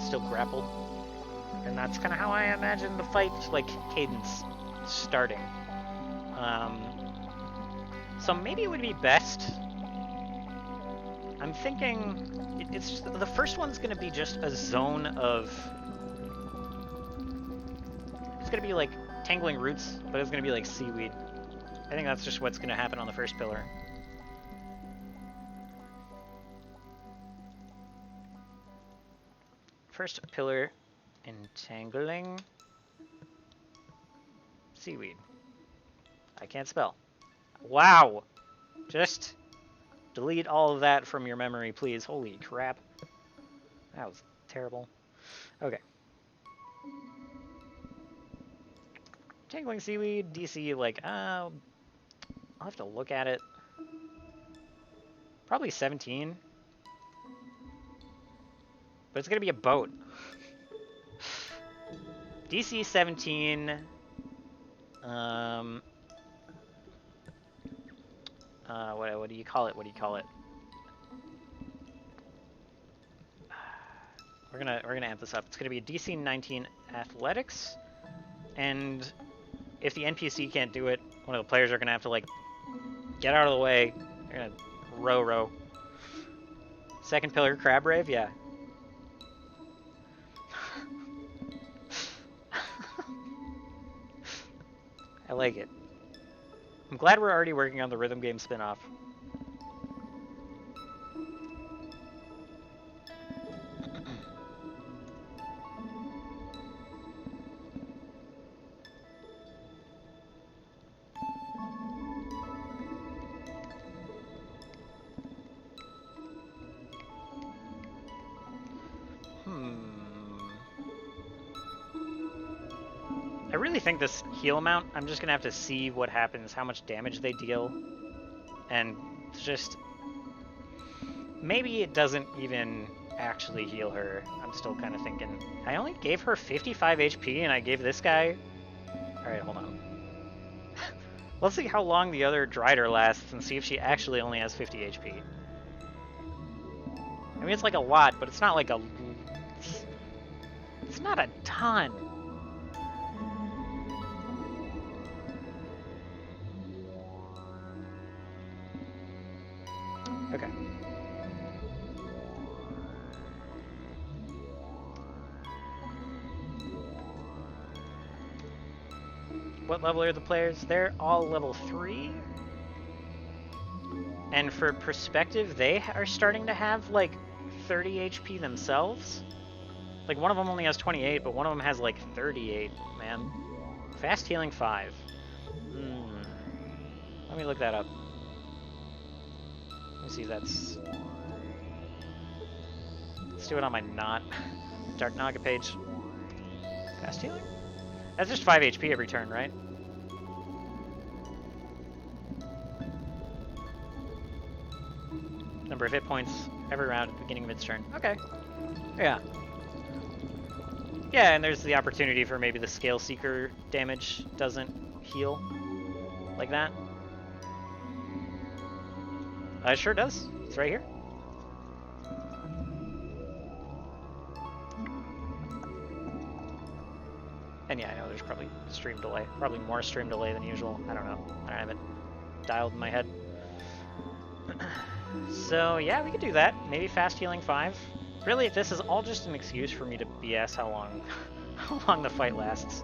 still grappled, and that's kind of how I imagine the fight like cadence starting. So maybe it would be best. I'm thinking it's just, the first one's going to be just a zone of. It's going to be like tangling roots, but it's going to be like seaweed. I think that's just what's going to happen on the first pillar. First pillar, entangling Seaweed. I can't spell. Wow! Just delete all of that from your memory, please. Holy crap. That was terrible. Okay. Tangling Seaweed, DC, like, I'll have to look at it. Probably 17. But it's gonna be a boat. DC 17. What do you call it? What do you call it? We're gonna amp this up. It's gonna be a DC 19 Athletics, and if the NPC can't do it, one of the players are gonna have to like get out of the way. They're gonna row. Second pillar crab rave, yeah. I like it. I'm glad we're already working on the rhythm game spin-off. I really think this heal amount, I'm just gonna have to see what happens, how much damage they deal, and just maybe it doesn't even actually heal her. I'm still kind of thinking. I only gave her 55 HP and I gave this guy... Alright, hold on. Let's see how long the other Drider lasts and see if she actually only has 50 HP. I mean, it's like a lot, but it's not like a... It's not a ton. Okay. What level are the players? They're all level 3. And for perspective, they are starting to have like 30 HP themselves. Like one of them only has 28, but one of them has like 38, man. Fast healing 5. Let me look that up. Let me see if that's... Let's do it on my Dark Naga page. Fast healing? That's just 5 HP every turn, right? Number of hit points every round at the beginning of its turn. Okay. Yeah. Yeah, and there's the opportunity for maybe the Scale Seeker damage doesn't heal like that. It sure does. It's right here. And yeah, I know there's probably stream delay. Probably more stream delay than usual. I don't know. I don't have it dialed in my head. So yeah, we could do that. Maybe fast healing 5. Really, this is all just an excuse for me to BS how long the fight lasts.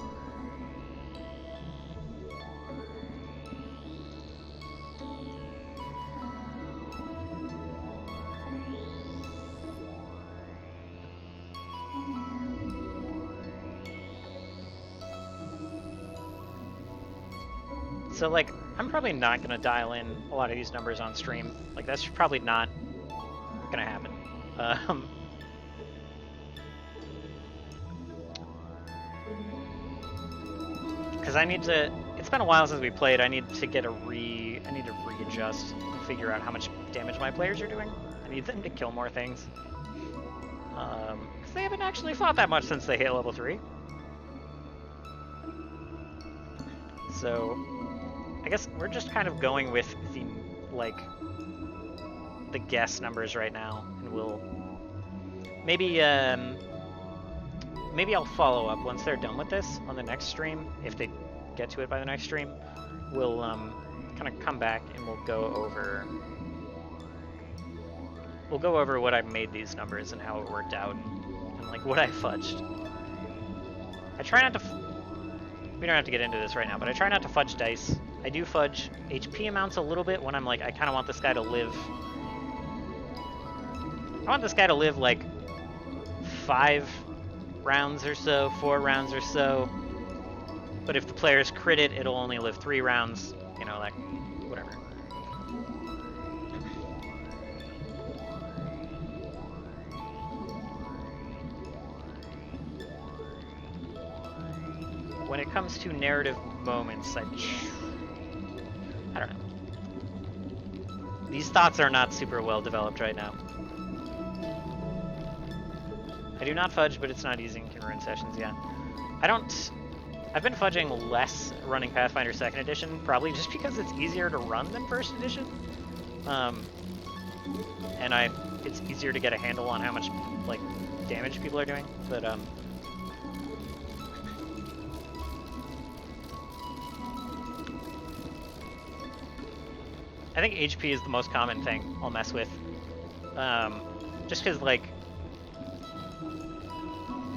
So, like, I'm probably not going to dial in a lot of these numbers on stream. Like, that's probably not going to happen. Because I need to... It's been a while since we played. I need to get I need to readjust and figure out how much damage my players are doing. I need them to kill more things. Because they haven't actually fought that much since they hit level 3. So... I guess we're just kind of going with the, like, the guess numbers right now, and we'll maybe maybe I'll follow up once they're done with this on the next stream. If they get to it by the next stream, we'll kind of come back and we'll go over what I made these numbers and how it worked out and like what I fudged. I try not to. We don't have to get into this right now, but I try not to fudge dice. I do fudge HP amounts a little bit when I'm like, I kind of want this guy to live. I want this guy to live like 5 rounds or so, 4 rounds or so. But if the players crit it, it'll only live 3 rounds. You know, like, whatever. When it comes to narrative moments, I don't know. These thoughts are not super well developed right now. I do not fudge, but it's not easy in rune sessions, yeah. I've been fudging less running Pathfinder 2nd Edition, probably just because it's easier to run than 1st Edition. And it's easier to get a handle on how much, like, damage people are doing, but, I think HP is the most common thing I'll mess with. Just because, like,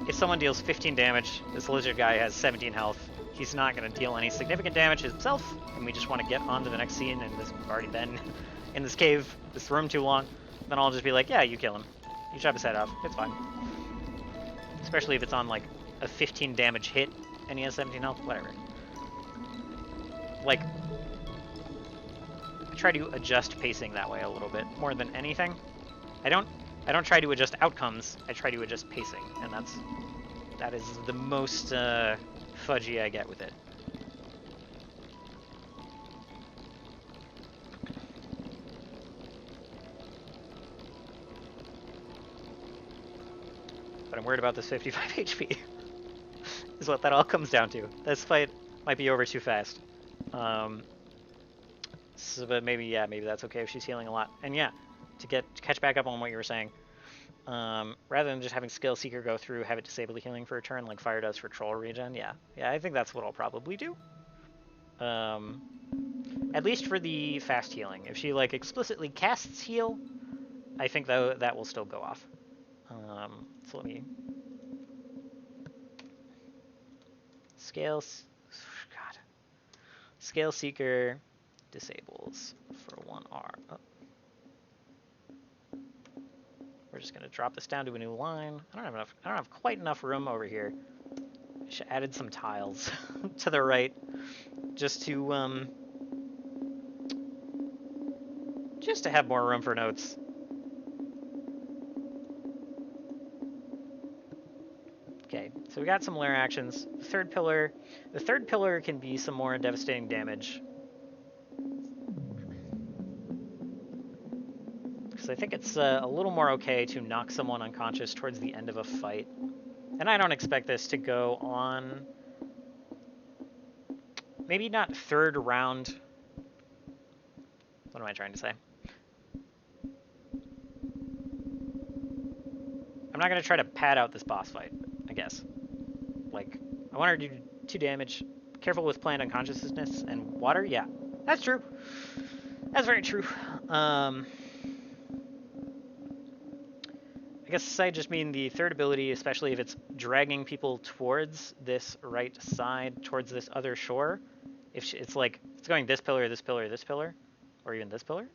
if someone deals 15 damage, this lizard guy has 17 health, he's not going to deal any significant damage himself, and we just want to get on to the next scene, and we've already been in this cave, this room too long, then I'll just be like, yeah, you kill him. You chop his head off. It's fine. Especially if it's on, like, a 15 damage hit, and he has 17 health, whatever. Like, I try to adjust pacing that way a little bit more than anything. I don't try to adjust outcomes. I try to adjust pacing, and that is the most fudgy I get with it. But I'm worried about this 55 HP. Is what that all comes down to. This fight might be over too fast. So, but maybe that's okay if she's healing a lot. And yeah, to catch back up on what you were saying, rather than just having Skill Seeker go through, have it disable the healing for a turn like Fire does for Troll regen, yeah, I think that's what I'll probably do. At least for the fast healing. If she, like, explicitly casts heal, I think that will still go off. So let me... Scale Seeker disables for 1R. Oh. We're just gonna drop this down to a new line. I don't have quite enough room over here. I should have added some tiles to the right, just to have more room for notes. Okay, so we got some lair actions. The third pillar can be some more devastating damage. Because I think it's a little more okay to knock someone unconscious towards the end of a fight. And I don't expect this to go on... Maybe not 3rd round. What am I trying to say? I'm not going to try to pad out this boss fight, I guess. Like, I want her to do 2 damage. Careful with planned unconsciousness and water. Yeah, that's true. That's very true. I guess I just mean the third ability, especially if it's dragging people towards this right side, towards this other shore. If it's like, it's going this pillar, this pillar, this pillar, or even this pillar,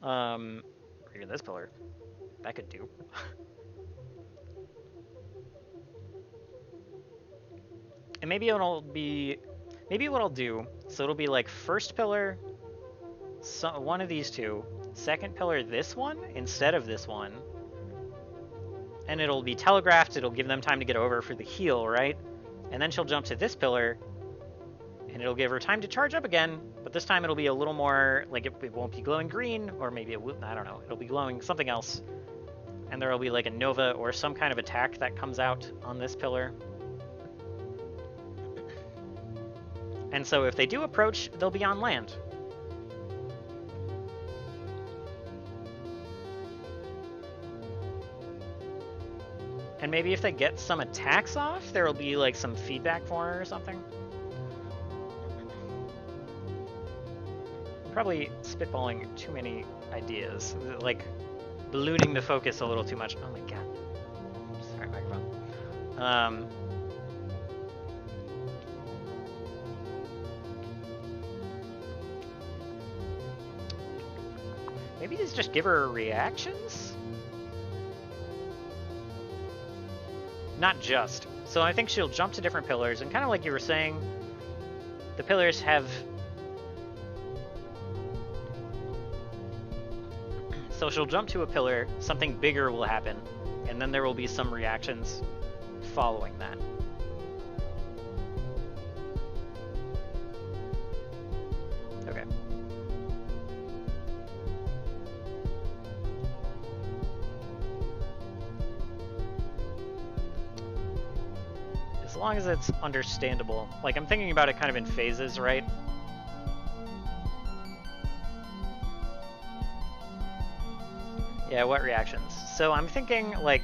or even this pillar, that could do. And maybe what I'll do, so it'll be like first pillar, one of these two, second pillar this one instead of this one, and it'll be telegraphed, it'll give them time to get over for the heal, right? And then she'll jump to this pillar, and it'll give her time to charge up again, but this time it'll be a little more, like it won't be glowing green, or maybe it will, I don't know, it'll be glowing something else, and there'll be like a nova or some kind of attack that comes out on this pillar. And so if they do approach, they'll be on land. And maybe if they get some attacks off, there will be like some feedback for her or something. I'm probably spitballing too many ideas, like ballooning the focus a little too much. Oh my god. Sorry, microphone. Maybe just give her reactions? Not just. So I think she'll jump to different pillars, and kind of like you were saying, the pillars have... So she'll jump to a pillar, something bigger will happen, and then there will be some reactions following that. Okay. As long as it's understandable. Like, I'm thinking about it kind of in phases, right? Yeah, what reactions? So I'm thinking, like,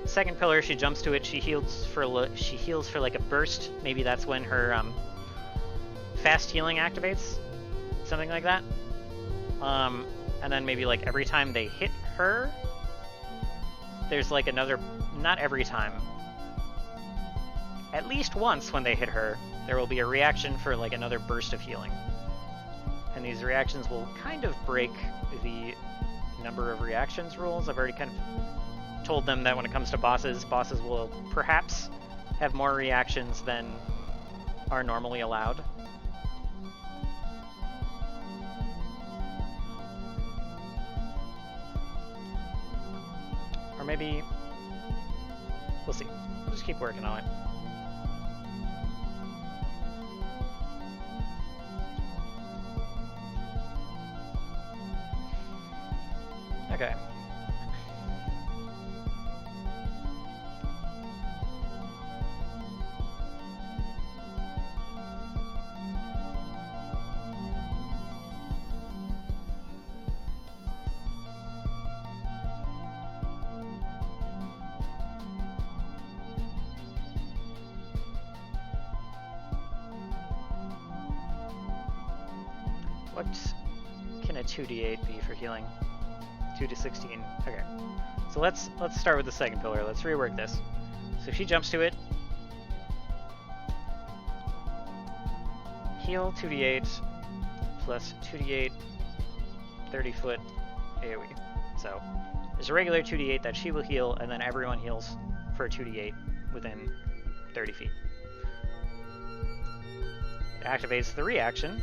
second pillar, she jumps to it, she heals for like a burst. Maybe that's when her fast healing activates, something like that. And then maybe like every time they hit her, there's like another, not every time, at least once when they hit her, there will be a reaction for like another burst of healing. And these reactions will kind of break the number of reactions rules. I've already kind of told them that when it comes to bosses will perhaps have more reactions than are normally allowed. Or maybe, we'll see. We'll just keep working on it. Okay. What can a 2d8 be for healing? 2 to 16. Okay. So let's start with the second pillar. Let's rework this. So she jumps to it. Heal 2d8 plus 2d8 30-foot AoE. So there's a regular 2d8 that she will heal, and then everyone heals for a 2d8 within 30 feet. It activates the reaction.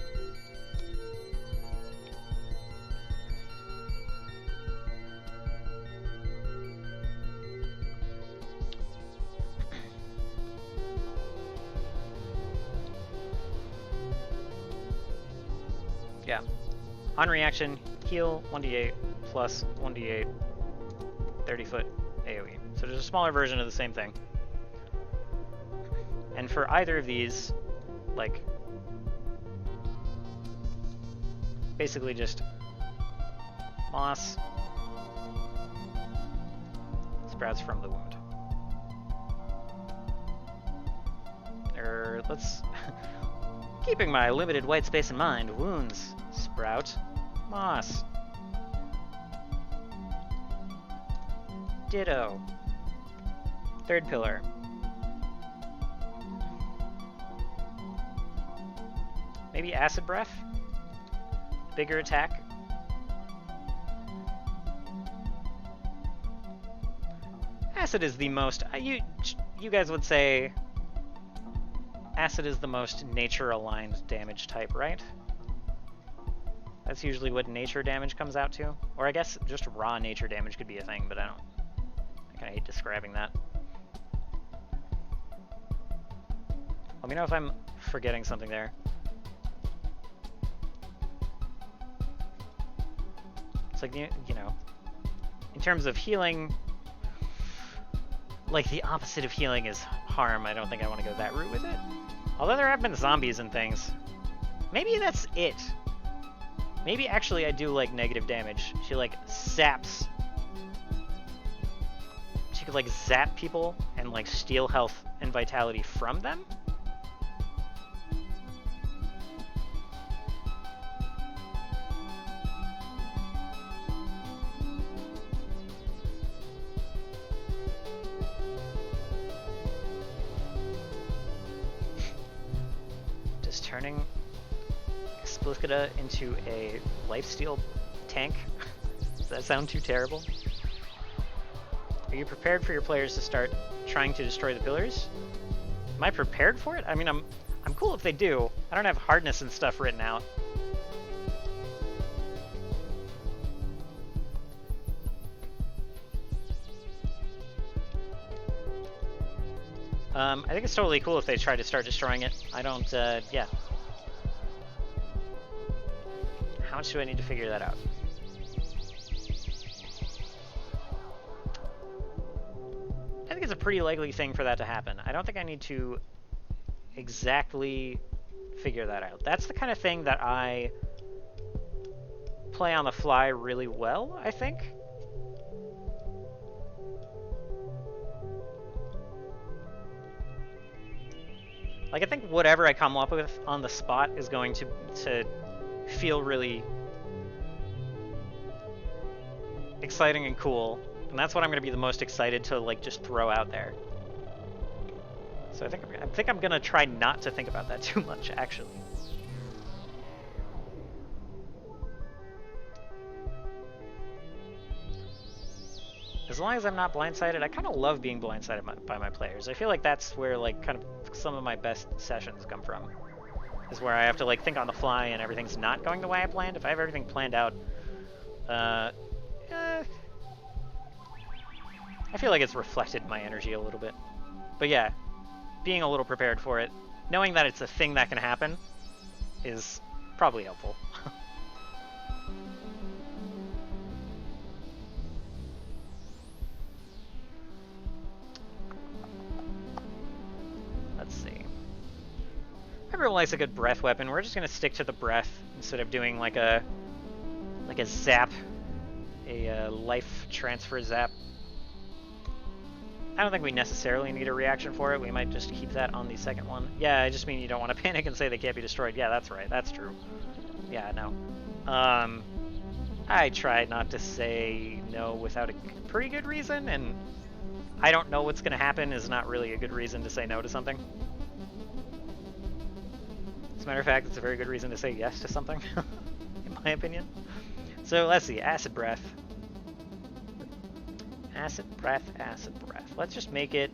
Yeah. On reaction, heal 1d8 plus 1d8 30-foot AoE. So there's a smaller version of the same thing. And for either of these, like, basically just moss sprouts from the wound. Or let's keeping my limited white space in mind, wounds sprout moss. Ditto. Third pillar. Maybe acid breath? Bigger attack? Acid is the most... you guys would say... Acid is the most nature-aligned damage type, right? That's usually what nature damage comes out to. Or I guess just raw nature damage could be a thing, but I kind of hate describing that. Let me know if I'm forgetting something there. It's like, you know, in terms of healing, like the opposite of healing is harm. I don't think I want to go that route with it. Although there have been zombies and things. Maybe that's it. Maybe actually I do like negative damage. She like zaps. She could like zap people and like steal health and vitality from them. Does turning Explicitica into a lifesteal tank? Does that sound too terrible? Are you prepared for your players to start trying to destroy the pillars? Am I prepared for it? I mean, I'm cool if they do. I don't have hardness and stuff written out. I think it's totally cool if they try to start destroying it. I don't, yeah. How much do I need to figure that out? I think it's a pretty likely thing for that to happen. I don't think I need to exactly figure that out. That's the kind of thing that I play on the fly really well, I think. Like, I think whatever I come up with on the spot is going to feel really exciting and cool, and that's what I'm going to be the most excited to, like, just throw out there. So I think I'm going to try not to think about that too much, actually. As long as I'm not blindsided, I kind of love being blindsided by my players. I feel like that's where, like, kind of some of my best sessions come from. Is where I have to, like, think on the fly and everything's not going the way I planned. If I have everything planned out, I feel like it's reflected my energy a little bit. But yeah, being a little prepared for it, knowing that it's a thing that can happen, is probably helpful. Let's see. Everyone likes a good breath weapon. We're just gonna stick to the breath instead of doing like a zap, a life transfer zap. I don't think we necessarily need a reaction for it. We might just keep that on the second one. Yeah, I just mean you don't want to panic and say they can't be destroyed. Yeah, that's right. That's true. Yeah, no. I tried not to say no without a pretty good reason, and I don't know what's going to happen is not really a good reason to say no to something. As a matter of fact, it's a very good reason to say yes to something, in my opinion. So let's see, acid breath. Acid breath, acid breath. Let's just make it...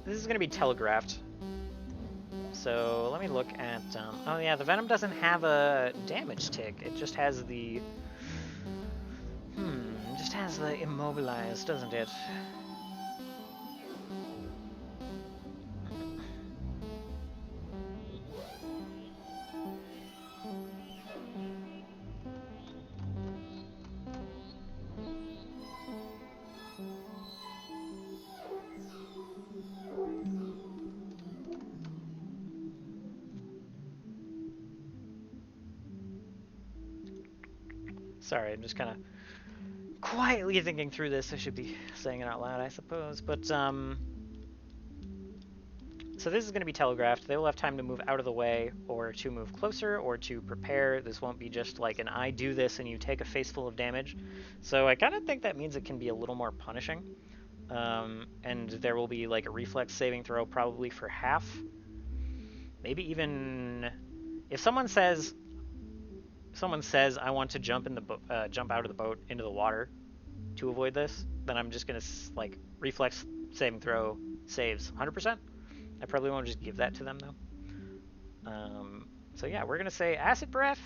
This is going to be telegraphed. So let me look at... oh yeah, the Venom doesn't have a damage tick. It just has the... it just has the immobilized, doesn't it? Sorry, I'm just kind of quietly thinking through this. I should be saying it out loud, I suppose. But, so this is going to be telegraphed. They will have time to move out of the way, or to move closer, or to prepare. This won't be just like an I do this and you take a face full of damage. So I kind of think that means it can be a little more punishing. And there will be like a reflex saving throw probably for half. Maybe even... If someone says I want to jump in the jump out of the boat into the water to avoid this, then I'm just gonna like reflex saving throw saves 100%. I probably won't just give that to them though. So yeah, we're gonna say acid breath.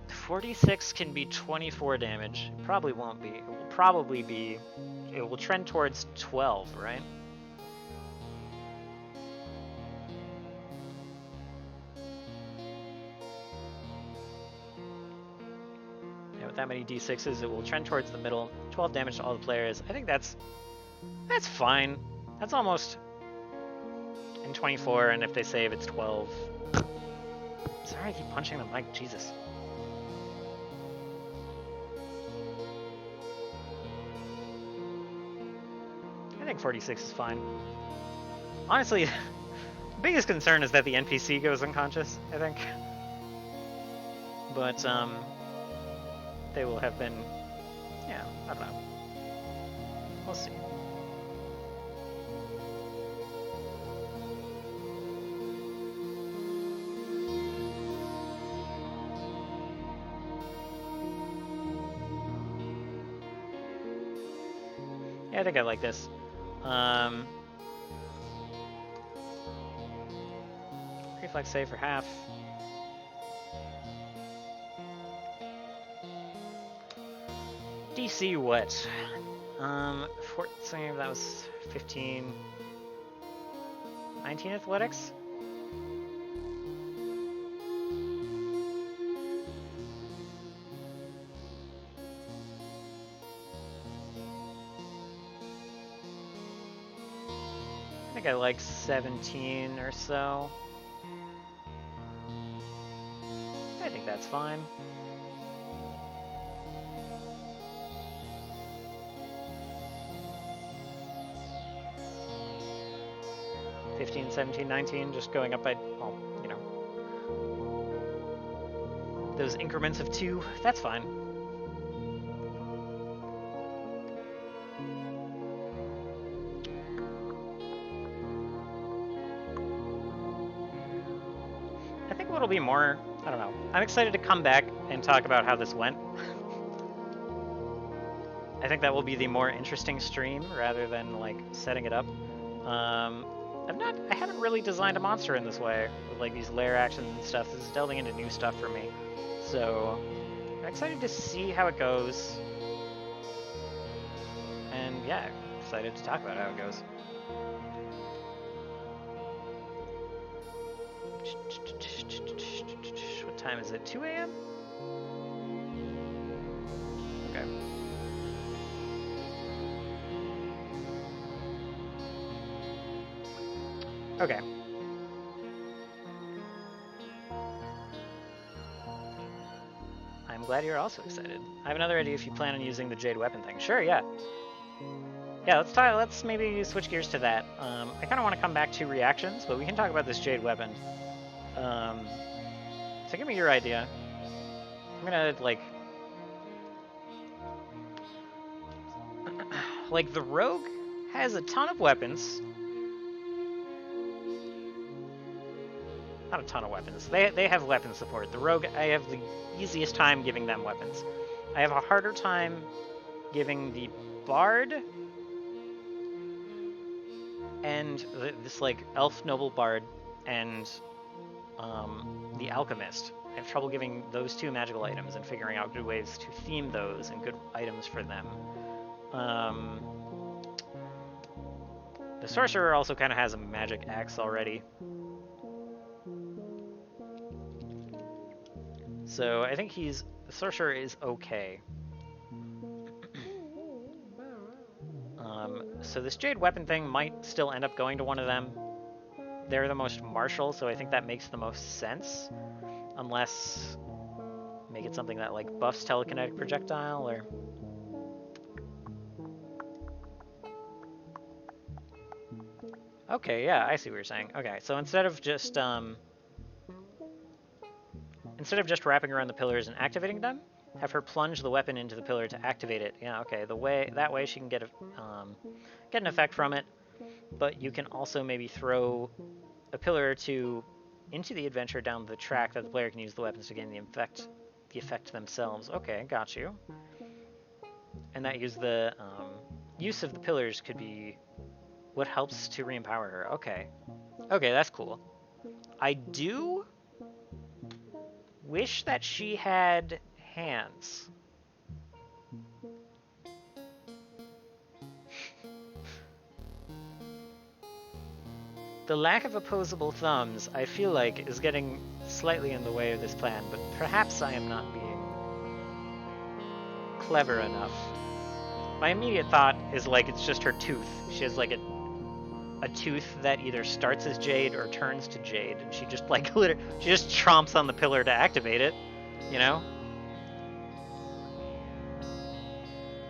.46 can be 24 damage. It probably won't be. It will probably be. It will trend towards 12, right? With that many d6s, it will trend towards the middle. 12 damage to all the players. I think that's fine. That's almost in 24, and if they save, it's 12. Sorry, I keep punching the mic. Jesus. I think 46 is fine. Honestly, the biggest concern is that the NPC goes unconscious, I think. But, they will have been, yeah, I don't know. We'll see. Yeah, I think I like this. Reflex save for half. DC what? Fort save, that was 15. 19 athletics? I think I like 17 or so. I think that's fine. $15, 17, 19, just going up by, well, you know, those increments of 2, that's fine. I think what'll be more, I don't know, I'm excited to come back and talk about how this went. I think that will be the more interesting stream rather than like setting it up. I haven't really designed a monster in this way with like these lair actions and stuff. This is delving into new stuff for me. So I'm excited to see how it goes. And yeah, excited to talk about how it goes. What time is it? 2 a.m.? Okay. Okay. I'm glad you're also excited. I have another idea if you plan on using the Jade Weapon thing. Sure, yeah. Yeah, let's maybe switch gears to that. I kind of want to come back to reactions, but we can talk about this Jade Weapon. So give me your idea. I'm gonna, like the Rogue has a ton of weapons. Not a ton of weapons. They have weapon support. The Rogue, I have the easiest time giving them weapons. I have a harder time giving the Bard and this like Elf Noble Bard and the Alchemist. I have trouble giving those two magical items and figuring out good ways to theme those and good items for them. The Sorcerer also kind of has a magic axe already. So I think the Sorcerer is okay. So this Jade Weapon thing might still end up going to one of them. They're the most martial, so I think that makes the most sense. Unless make it something that like buffs telekinetic projectile or... Okay, yeah, I see what you're saying. Okay, so instead of just wrapping around the pillars and activating them, have her plunge the weapon into the pillar to activate it. Yeah, okay. That way she can get an effect from it, but you can also maybe throw a pillar or two into the adventure down the track that the player can use the weapons to gain the effect themselves. Okay, got you. And that use of the pillars could be what helps to re-empower her. Okay. Okay, that's cool. I do wish that she had hands. The lack of opposable thumbs, I feel like, is getting slightly in the way of this plan, but perhaps I am not being clever enough. My immediate thought is like it's just her tooth. She has like a tooth that either starts as jade or turns to jade, and she just like she just chomps on the pillar to activate it, you know?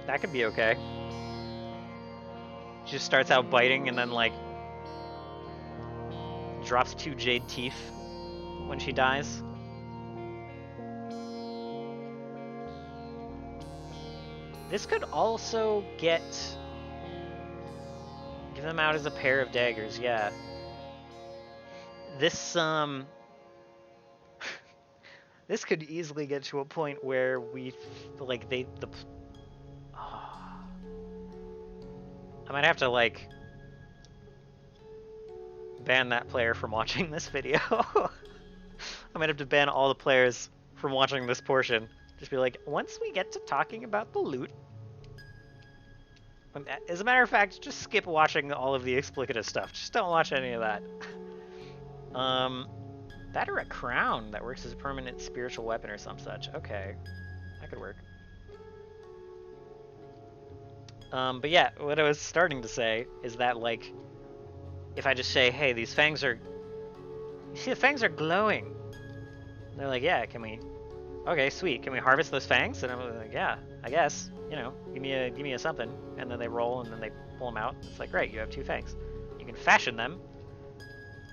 That could be okay. She just starts out biting and then like drops 2 jade teeth when she dies. This could also give them out as a pair of daggers, yeah. This this could easily get to a point where we like I might have to, like, ban that player from watching this video. I might have to ban all the players from watching this portion. Just be like, once we get to talking about the loot... As a matter of fact, just skip watching all of the Explicitica stuff. Just don't watch any of that. That or a crown that works as a permanent spiritual weapon or some such. Okay, that could work. But yeah, what I was starting to say is that, like, if I just say, hey, these fangs are... You see, the fangs are glowing. And they're like, yeah, can we... Okay, sweet. Can we harvest those fangs? And I'm like, yeah, I guess. You know, give me a something. And then they roll, and then they pull them out. It's like, great, you have 2 fangs. You can fashion them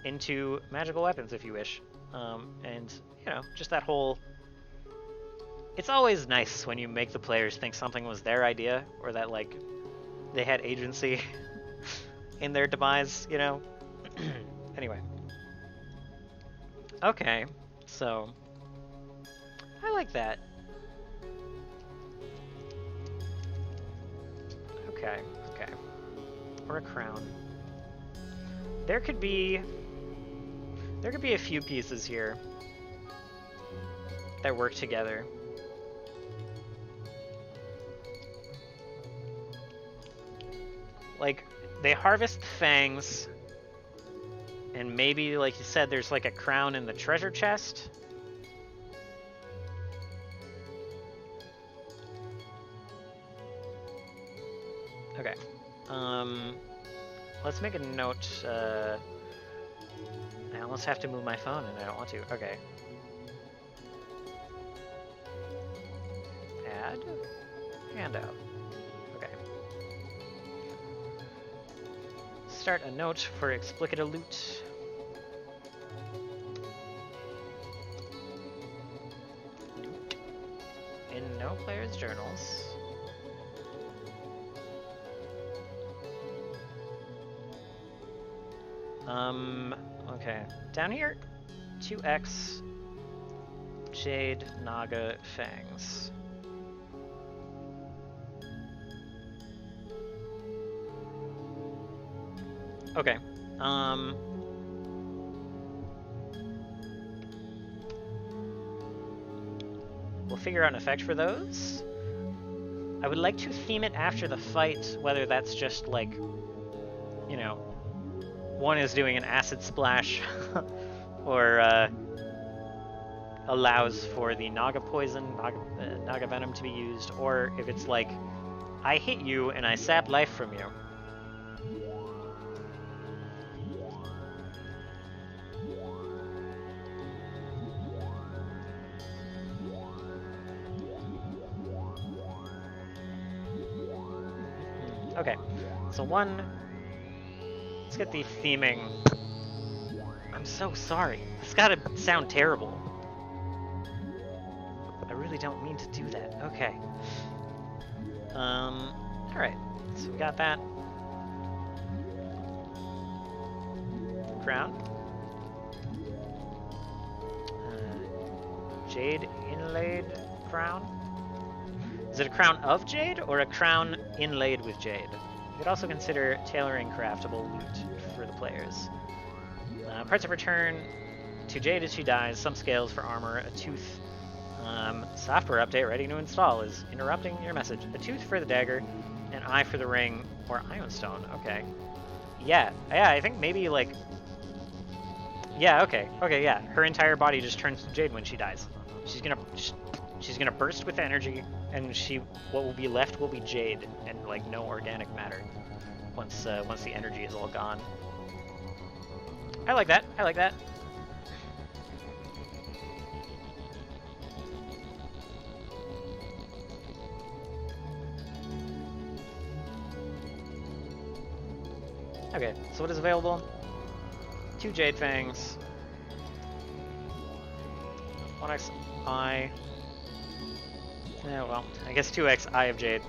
into magical weapons if you wish. And, you know, just that whole... It's always nice when you make the players think something was their idea, or that, like, they had agency in their demise, you know? Anyway. Okay, so... I like that. Okay, okay. Or a crown. There could be a few pieces here that work together. Like, they harvest fangs, and maybe, like you said, there's like a crown in the treasure chest. Okay. Let's make a note. I almost have to move my phone, and I don't want to. Okay. Add handout. Okay. Start a note for Explicitica loot. Loot. In no player's journals. Okay. Down here, 2x Jade Naga Fangs. Okay. We'll figure out an effect for those. I would like to theme it after the fight, whether that's just like, you know, one is doing an acid splash, or allows for the Naga poison, Naga venom to be used, or if it's like, I hit you and I sap life from you. Okay, so one, let's get the theming. I'm so sorry. It's gotta sound terrible. I really don't mean to do that. Okay. Alright, so we got that. Crown. Jade inlaid crown. Is it a crown of jade, or a crown inlaid with jade? You could also consider tailoring craftable loot for the players. Parts of return to jade as she dies, some scales for armor, a tooth. Software update ready to install is interrupting your message. A tooth for the dagger, an eye for the ring, or ion stone. Okay. Yeah, I think maybe like... Yeah, okay, yeah. Her entire body just turns to jade when she dies. She's gonna burst with energy, and what will be left will be jade and like no organic matter once the energy is all gone. I like that. I like that. Okay, so what is available? 2 jade fangs. 1x eye. Yeah, well, I guess 2x Eye of Jade.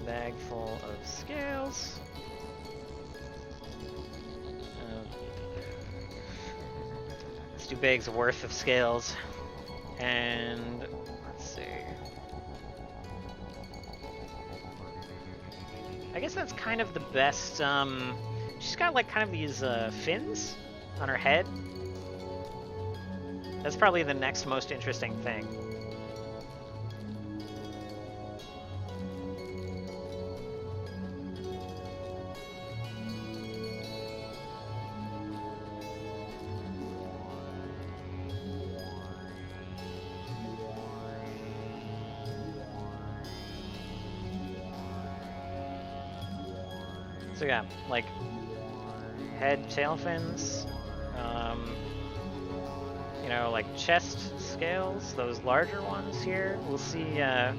Bag full of scales. Let's do Bag's worth of scales. And let's see. I guess that's kind of the best. She's got like kind of these fins on her head. That's probably the next most interesting thing. So yeah, like head, tail fins, you know, like chest scales, those larger ones here. We'll see. I'll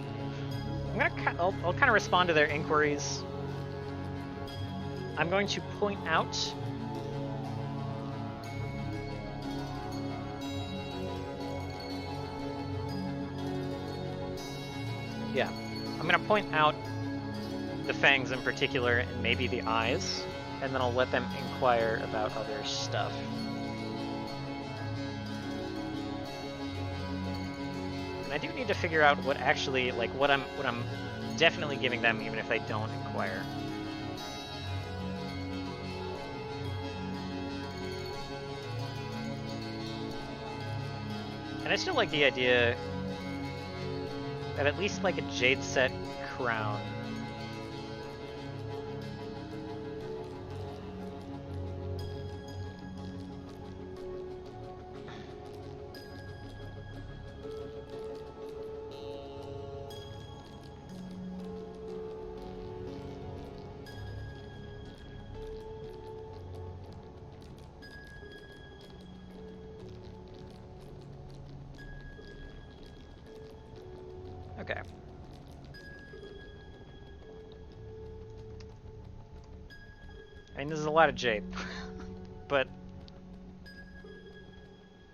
kind of respond to their inquiries. I'm going to point out I'm going to point out the fangs in particular, and maybe the eyes, and then I'll let them inquire about other stuff. And I do need to figure out what actually, like, what I'm definitely giving them, even if they don't inquire. And I still like the idea of at least like a jade set crown. Okay. I mean, this is a lot of jade, but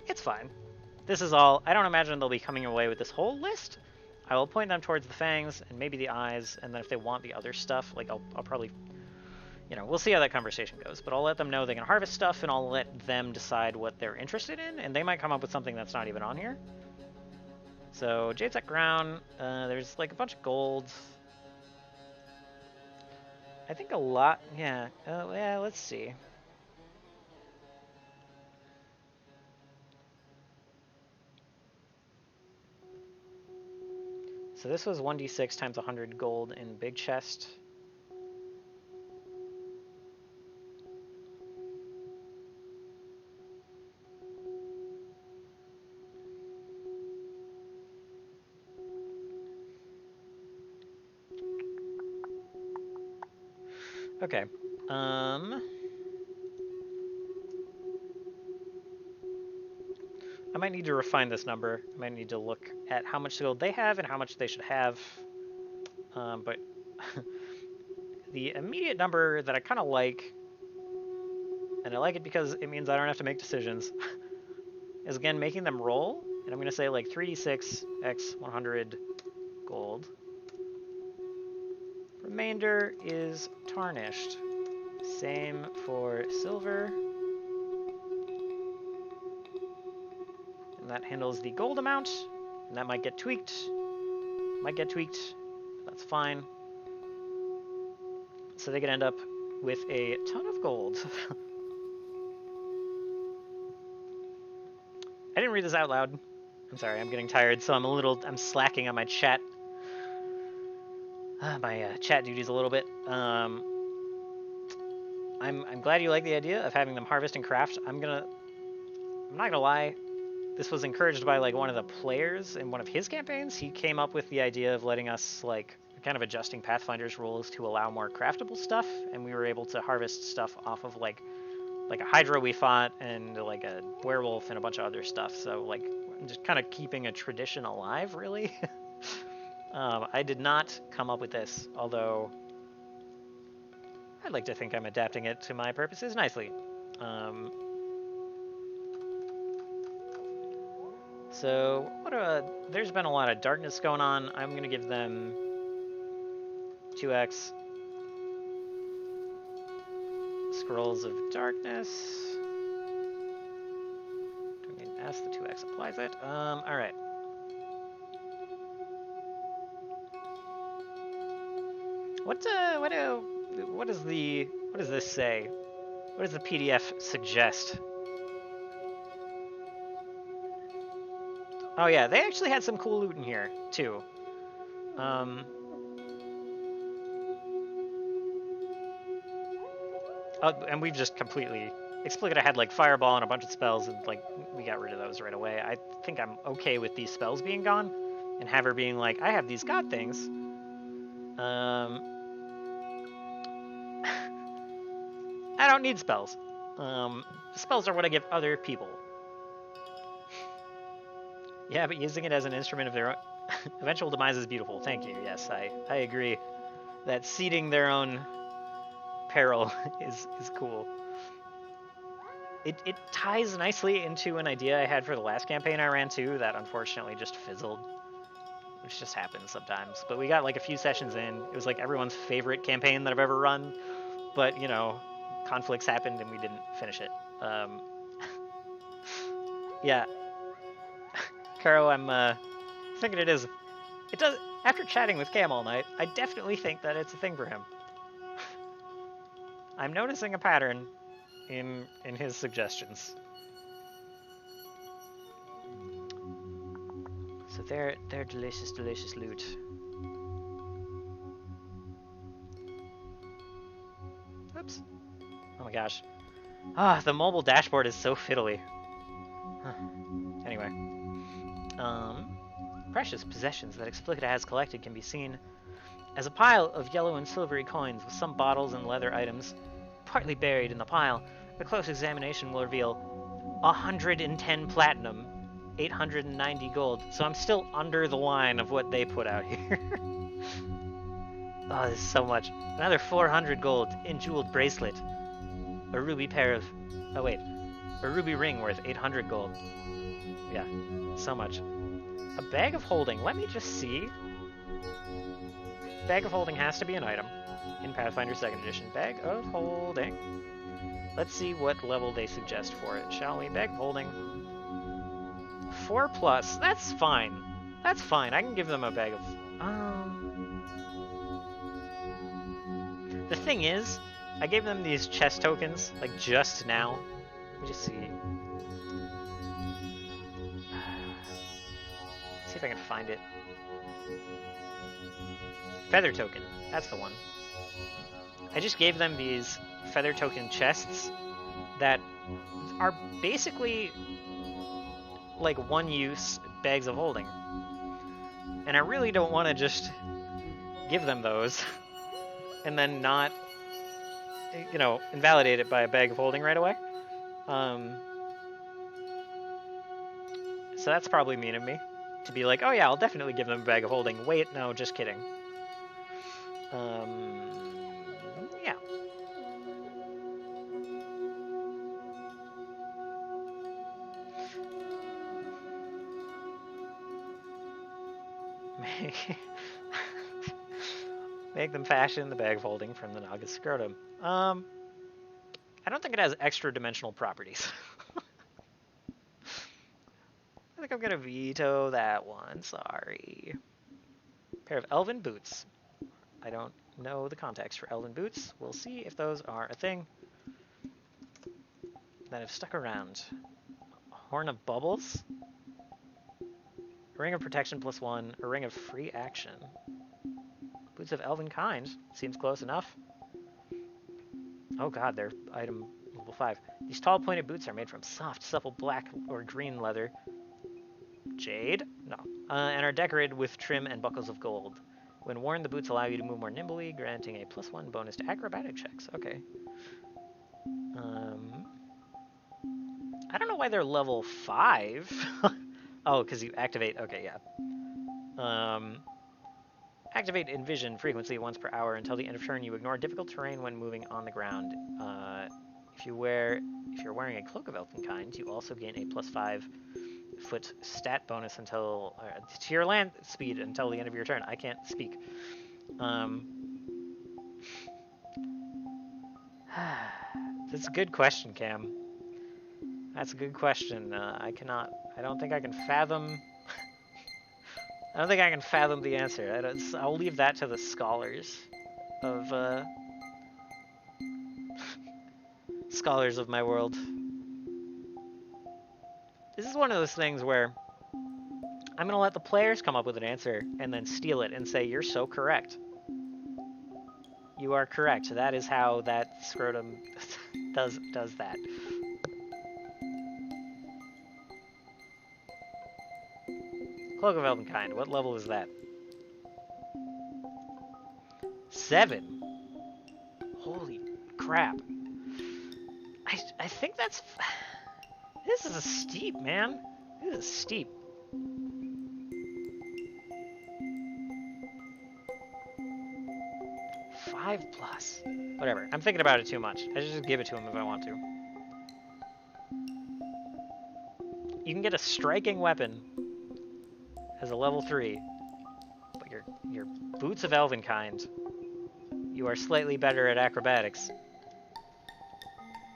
it's fine. This is all. I don't imagine they'll be coming away with this whole list. I will point them towards the fangs and maybe the eyes, and then if they want the other stuff, like I'll probably, you know, we'll see how that conversation goes. But I'll let them know they can harvest stuff, and I'll let them decide what they're interested in, and they might come up with something that's not even on here. So jade set crown. There's like a bunch of golds. I think a lot. Yeah. Yeah. Let's see. So this was 1d6 times 100 gold in big chest. Okay. I might need to refine this number. I might need to look at how much gold they have and how much they should have. But the immediate number that I kind of like, and I like it because it means I don't have to make decisions, is again making them roll. And I'm going to say like 3d6 x 100 gold. Remainder is tarnished. Same for silver. And that handles the gold amount. And that might get tweaked. Might get tweaked. That's fine. So they could end up with a ton of gold. I didn't read this out loud. I'm sorry, I'm getting tired, so I'm slacking on my chat. My chat duties a little bit. I'm glad you like the idea of having them harvest and craft. I'm not gonna lie, this was encouraged by like one of the players in one of his campaigns. He came up with the idea of letting us like kind of adjusting Pathfinder's rules to allow more craftable stuff, and we were able to harvest stuff off of like a Hydra we fought and like a werewolf and a bunch of other stuff. So like just kind of keeping a tradition alive, really. I did not come up with this, although I'd like to think I'm adapting it to my purposes nicely. So there's been a lot of darkness going on. I'm going to give them 2x Scrolls of Darkness. Do I need as the 2x applies it. All right. What does this say? What does the PDF suggest? Oh yeah, they actually had some cool loot in here too. And we've just completely... Explicita had like Fireball and a bunch of spells, and like we got rid of those right away. I think I'm okay with these spells being gone, and have her being like, I have these god things. I don't need spells. Spells are what I give other people. Yeah, but using it as an instrument of their own eventual demise is beautiful. Thank you. Yes, I agree that seeding their own peril is cool. It ties nicely into an idea I had for the last campaign I ran too, that unfortunately just fizzled, which just happens sometimes. But we got like a few sessions in. It was like everyone's favorite campaign that I've ever run, but you know, conflicts happened and we didn't finish it. Yeah, Caro, I'm thinking it is. It does. After chatting with Cam all night, I definitely think that it's a thing for him. I'm noticing a pattern in his suggestions. So they're delicious, delicious loot. Oops. Oh my gosh. Ah, the mobile dashboard is so fiddly. Huh. Anyway. Precious possessions that Explicita has collected can be seen as a pile of yellow and silvery coins with some bottles and leather items partly buried in the pile. A close examination will reveal 110 platinum, 890 gold. So I'm still under the line of what they put out here. Oh, there's so much. Another 400 gold in jeweled bracelet. A ruby pair of... Oh, wait. A ruby ring worth 800 gold. Yeah, so much. A bag of holding. Let me just see. Bag of holding has to be an item in Pathfinder 2nd Edition. Bag of holding. Let's see what level they suggest for it, shall we? Bag of holding. 4+. That's fine. That's fine. I can give them a bag of... The thing is, I gave them these chest tokens, like, just now. Let me just see. See if I can find it. Feather token. That's the one. I just gave them these feather token chests that are basically like one-use bags of holding. And I really don't want to just give them those and then not, you know, invalidate it by a bag of holding right away. So that's probably mean of me. To be like, oh yeah, I'll definitely give them a bag of holding. Wait, no, just kidding. Yeah. Make them fashion the bag of holding from the Naga scrotum. I don't think it has extra dimensional properties. I think I'm gonna veto that one, sorry. Pair of elven boots. I don't know the context for elven boots. We'll see if those are a thing that have stuck around. A horn of bubbles. A ring of protection +1. A ring of free action. Boots of elven kind. Seems close enough. Oh god, they're item level 5. These tall pointed boots are made from soft, supple black or green leather. Jade? No. And are decorated with trim and buckles of gold. When worn, the boots allow you to move more nimbly, granting a +1 bonus to acrobatic checks. Okay. I don't know why they're level 5. Oh, because you activate... Okay, yeah. Activate Envision frequency once per hour. Until the end of turn, you ignore difficult terrain when moving on the ground. If you're wearing a cloak of elven kind, you also gain a +5 foot stat bonus until to your land speed until the end of your turn. I can't speak. That's a good question, Cam. That's a good question. I don't think I can fathom... I don't think I can fathom the answer. I'll leave that to the scholars of, scholars of my world. This is one of those things where I'm going to let the players come up with an answer and then steal it and say, you're so correct. You are correct. That is how that scrotum does that. Cloak of Elvenkind. What level is that? 7. Holy crap. I think that's... This is a steep, man. This is steep. +5. Whatever. I'm thinking about it too much. I should just give it to him if I want to. You can get a striking weapon as a level 3, but your boots of Elvenkind, you are slightly better at acrobatics.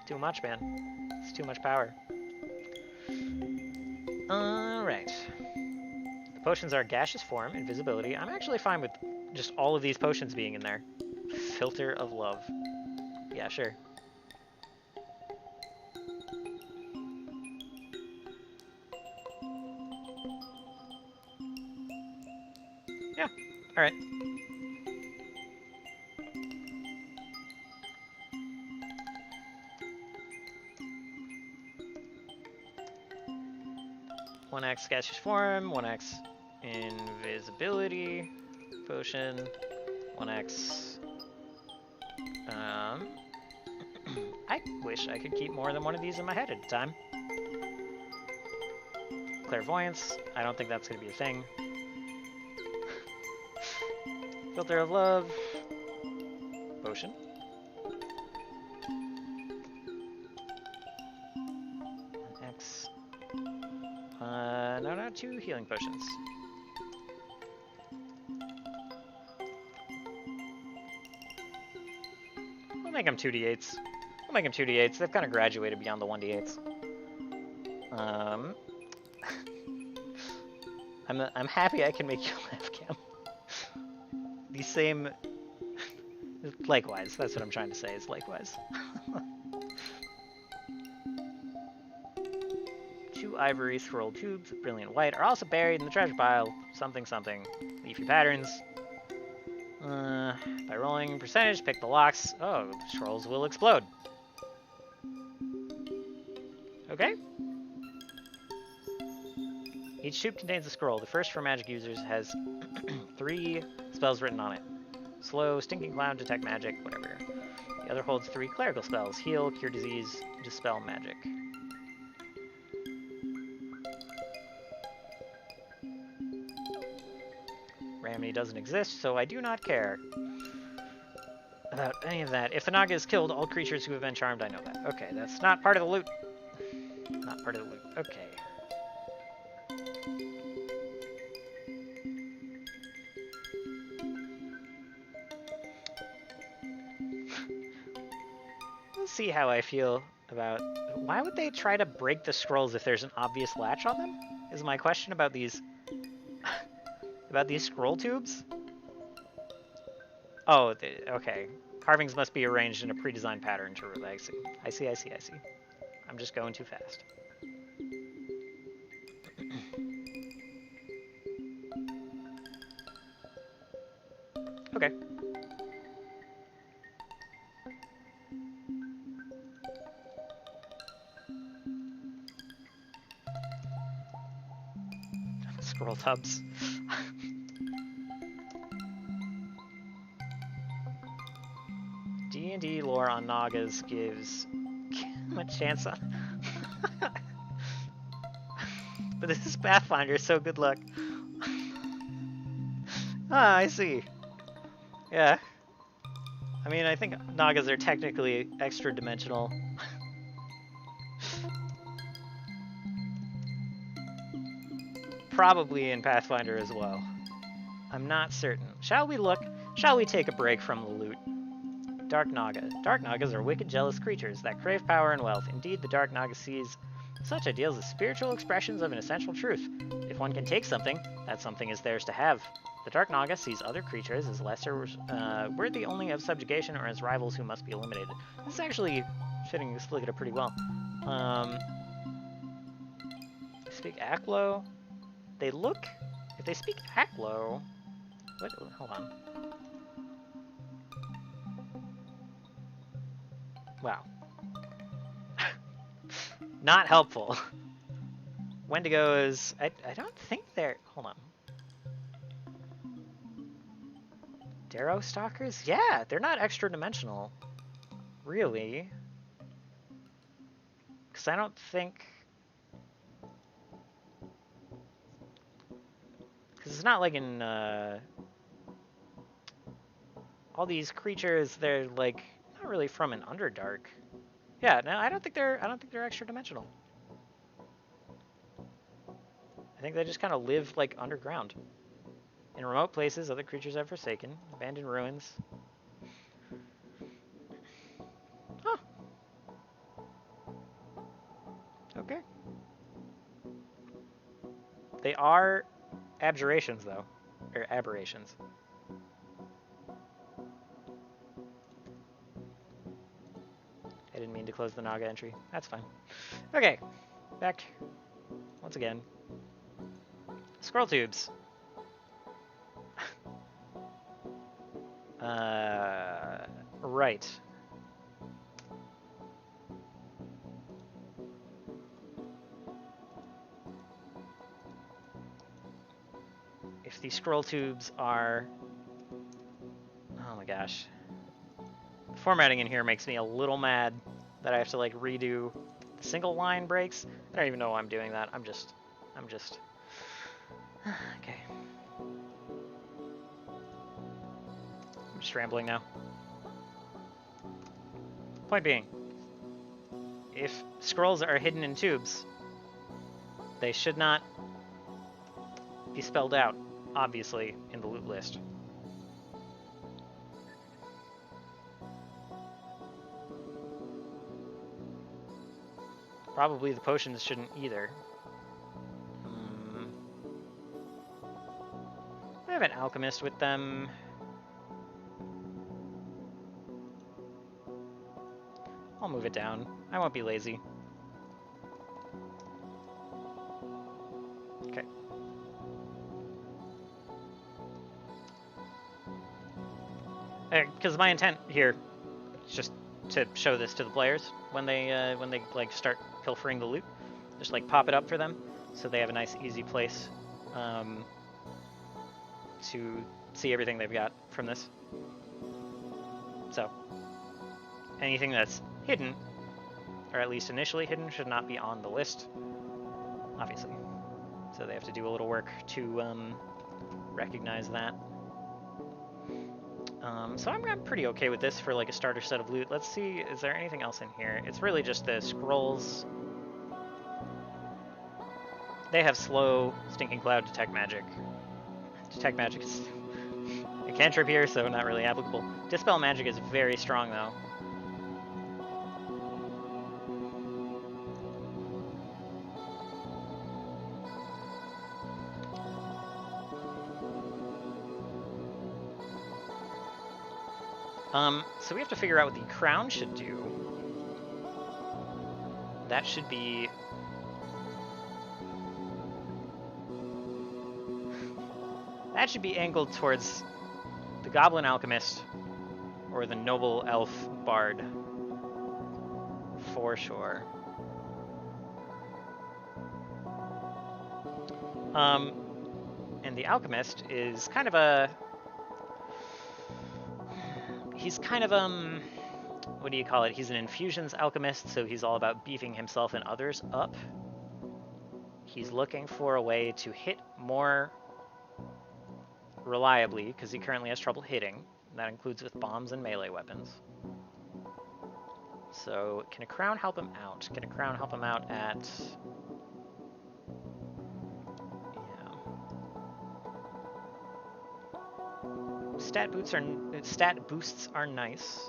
Too much, man. It's too much power. Alright. The potions are gaseous form, invisibility. I'm actually fine with just all of these potions being in there. Filter of love. Yeah, sure. Yeah, alright. One X gaseous form, 1x invisibility potion, 1x. I wish I could keep more than one of these in my head at a time. Clairvoyance, I don't think that's going to be a thing. Filter of love, potion. X. No, 2 healing potions. We'll make them 2d8s. We'll make them 2d8s. They've kind of graduated beyond the 1d8s. I'm happy I can make you laugh, Cam. The same... Likewise, that's what I'm trying to say, is likewise. 2 ivory scroll tubes of brilliant white are also buried in the treasure pile. Something, something. Leafy patterns. By rolling percentage, pick the locks. Oh, the scrolls will explode. Okay. Each tube contains a scroll. The first for magic users has 3 spells written on it. Slow, Stinking Cloud, Detect Magic, whatever. The other holds 3 clerical spells. Heal, Cure Disease, Dispel Magic. Remedy doesn't exist, so I do not care about any of that. If the Naga is killed, all creatures who have been charmed, I know that. Okay, that's not part of the loot. Not part of the loot. Okay. Let's see how I feel about... Why would they try to break the scrolls if there's an obvious latch on them? Is my question about these... about these scroll tubes? Oh, okay. Carvings must be arranged in a pre-designed pattern to relax. I see. I'm just going too fast. Okay. Scroll tubs. D&D lore on Nagas gives a chance on... But this is Pathfinder, so good luck. Ah, I see. Yeah. I mean, I think Nagas are technically extra-dimensional. Probably in Pathfinder as well. I'm not certain. Shall we look? Shall we take a break from the loot? Dark Naga. Dark Nagas are wicked, jealous creatures that crave power and wealth. Indeed, the Dark Naga sees Such ideals are spiritual expressions of an essential truth. If one can take something, that something is theirs to have. The Dark Naga sees other creatures as lesser, worthy only of subjugation or as rivals who must be eliminated. This is actually fitting Explicitica pretty well. Speak Aklo. They look... If they speak Aklo... What? Hold on. Wow. Not helpful. Wendigos... I don't think they're... Hold on. Darrow Stalkers? Yeah, they're not extra-dimensional. Really. Because I don't think... Because it's not like in all these creatures, they're like not really from an Underdark. Yeah, no, I don't think they're extra dimensional. I think they just kind of live like underground. In remote places, other creatures have forsaken, abandoned ruins. Huh. Okay. They are abjurations, though. Or aberrations. I didn't mean to close the Naga entry. That's fine. Okay. Back. Once again. Scroll tubes. Right. If these scroll tubes are... Oh my gosh. The formatting in here makes me a little mad that I have to like redo the single line breaks. I don't even know why I'm doing that. I'm just... Okay. I'm just rambling now. Point being, if scrolls are hidden in tubes, they should not be spelled out, obviously, in the loot list. Probably the potions shouldn't either. I have an alchemist with them. I'll move it down. I won't be lazy. Okay. Because my intent here is just to show this to the players when they like start pilfering the loot. Just like pop it up for them so they have a nice easy place to see everything they've got from this. So anything that's hidden, or at least initially hidden, should not be on the list, obviously. So they have to do a little work to recognize that. So I'm pretty okay with this for like a starter set of loot. Let's see, is there anything else in here? It's really just the scrolls. They have slow, stinking cloud, detect magic. Detect magic is a cantrip here, so not really applicable. Dispel magic is very strong though. So we have to figure out what the crown should do. That should be... That should be angled towards the Goblin Alchemist or the Noble Elf Bard. For sure. And the Alchemist is kind of a... He's kind of, what do you call it? He's an infusions alchemist, so he's all about beefing himself and others up. He's looking for a way to hit more reliably, because he currently has trouble hitting. That includes with bombs and melee weapons. So, can a crown help him out? Can a crown help him out at... Stat boosts are nice.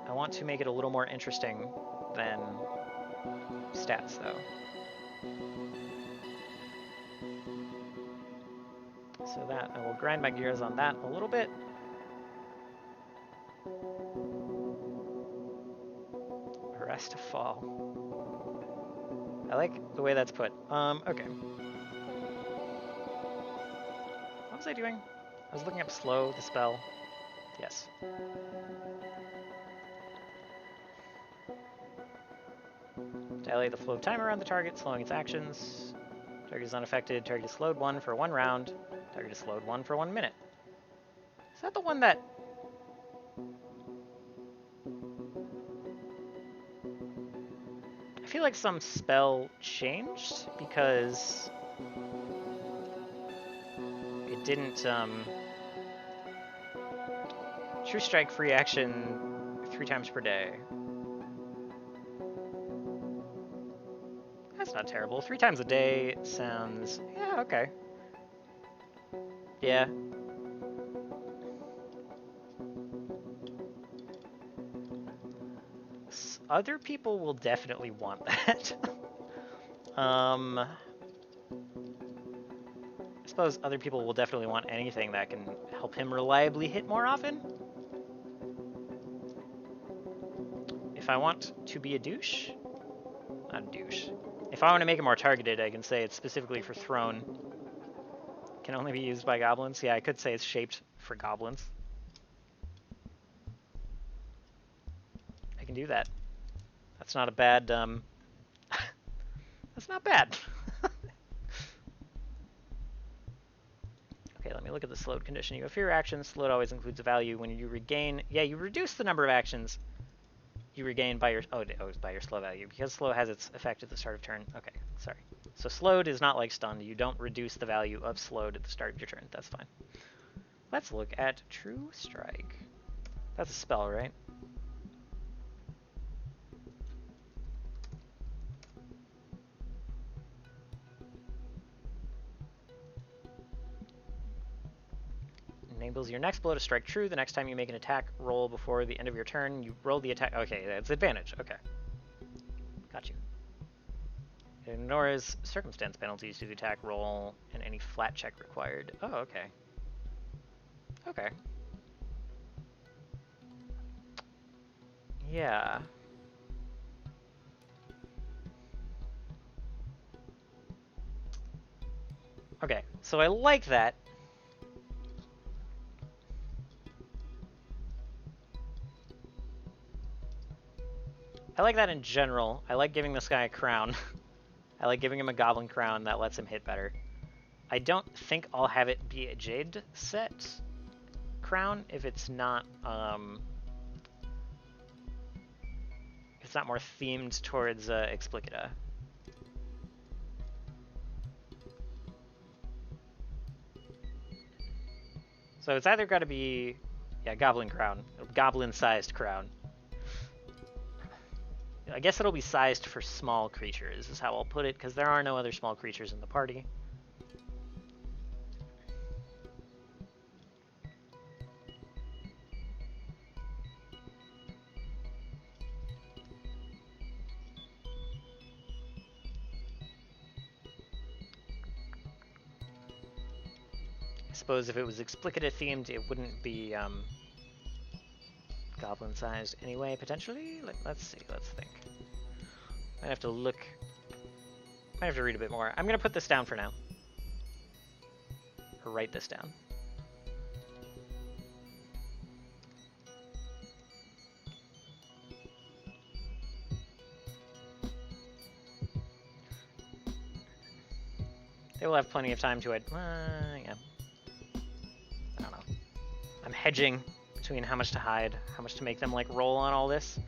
I want to make it a little more interesting than stats, though. So that, I will grind my gears on that a little bit. Arrest to fall. I like the way that's put. Okay. What was I doing? I was looking up slow, the spell. Yes. Dilate the flow of time around the target, slowing its actions. Target is unaffected. Target is slowed 1 for 1 round. Target is slowed 1 for 1 minute. Is that the one that... I feel like some spell changed because it didn't, True Strike free action 3 times per day. That's not terrible. 3 times a day sounds... yeah, okay. Yeah. Other people will definitely want that. I suppose other people will definitely want anything that can help him reliably hit more often. If I want to be a douche, not a douche. If I want to make it more targeted, I can say it's specifically for thrown. Can only be used by goblins. Yeah, I could say it's shaped for goblins. I can do that. That's not a bad, that's not bad. Okay, let me look at the slowed condition. You have fewer actions. Slowed always includes a value. When you regain... yeah, you reduce the number of actions you regain by your... oh, by your slow value. Because slow has its effect at the start of turn. Okay, sorry. So slowed is not like stunned. You don't reduce the value of slowed at the start of your turn. That's fine. Let's look at True Strike. That's a spell, right? Enables your next blow to strike true. The next time you make an attack roll before the end of your turn, you roll the attack. Okay, that's advantage. Okay. Got you. It ignores circumstance penalties to the attack roll and any flat check required. Oh, okay. Okay. Yeah. Okay, so I like that. I like that in general. I like giving this guy a crown. I like giving him a goblin crown that lets him hit better. I don't think I'll have it be a Jade set crown if it's not more themed towards Explicitica. So it's either got to be, yeah, goblin crown, goblin-sized crown. I guess it'll be sized for small creatures, is how I'll put it, because there are no other small creatures in the party. I suppose if it was Explicitica themed, it wouldn't be goblin sized anyway, potentially? Let's see, let's think. Might have to look. Might have to read a bit more. I'm going to put this down for now. Or write this down. They will have plenty of time to yeah. I don't know. I'm hedging between how much to hide, how much to make them like roll on all this.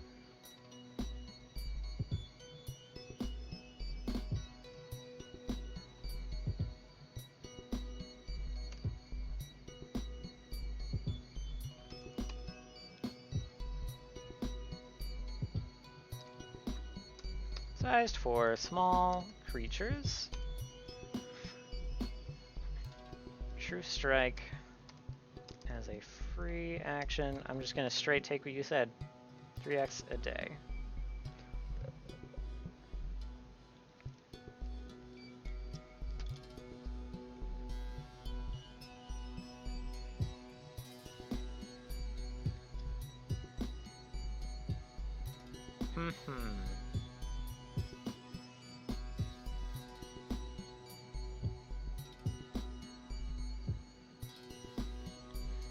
Sized for small creatures. True Strike as a free action. I'm just going to straight take what you said. 3x a day.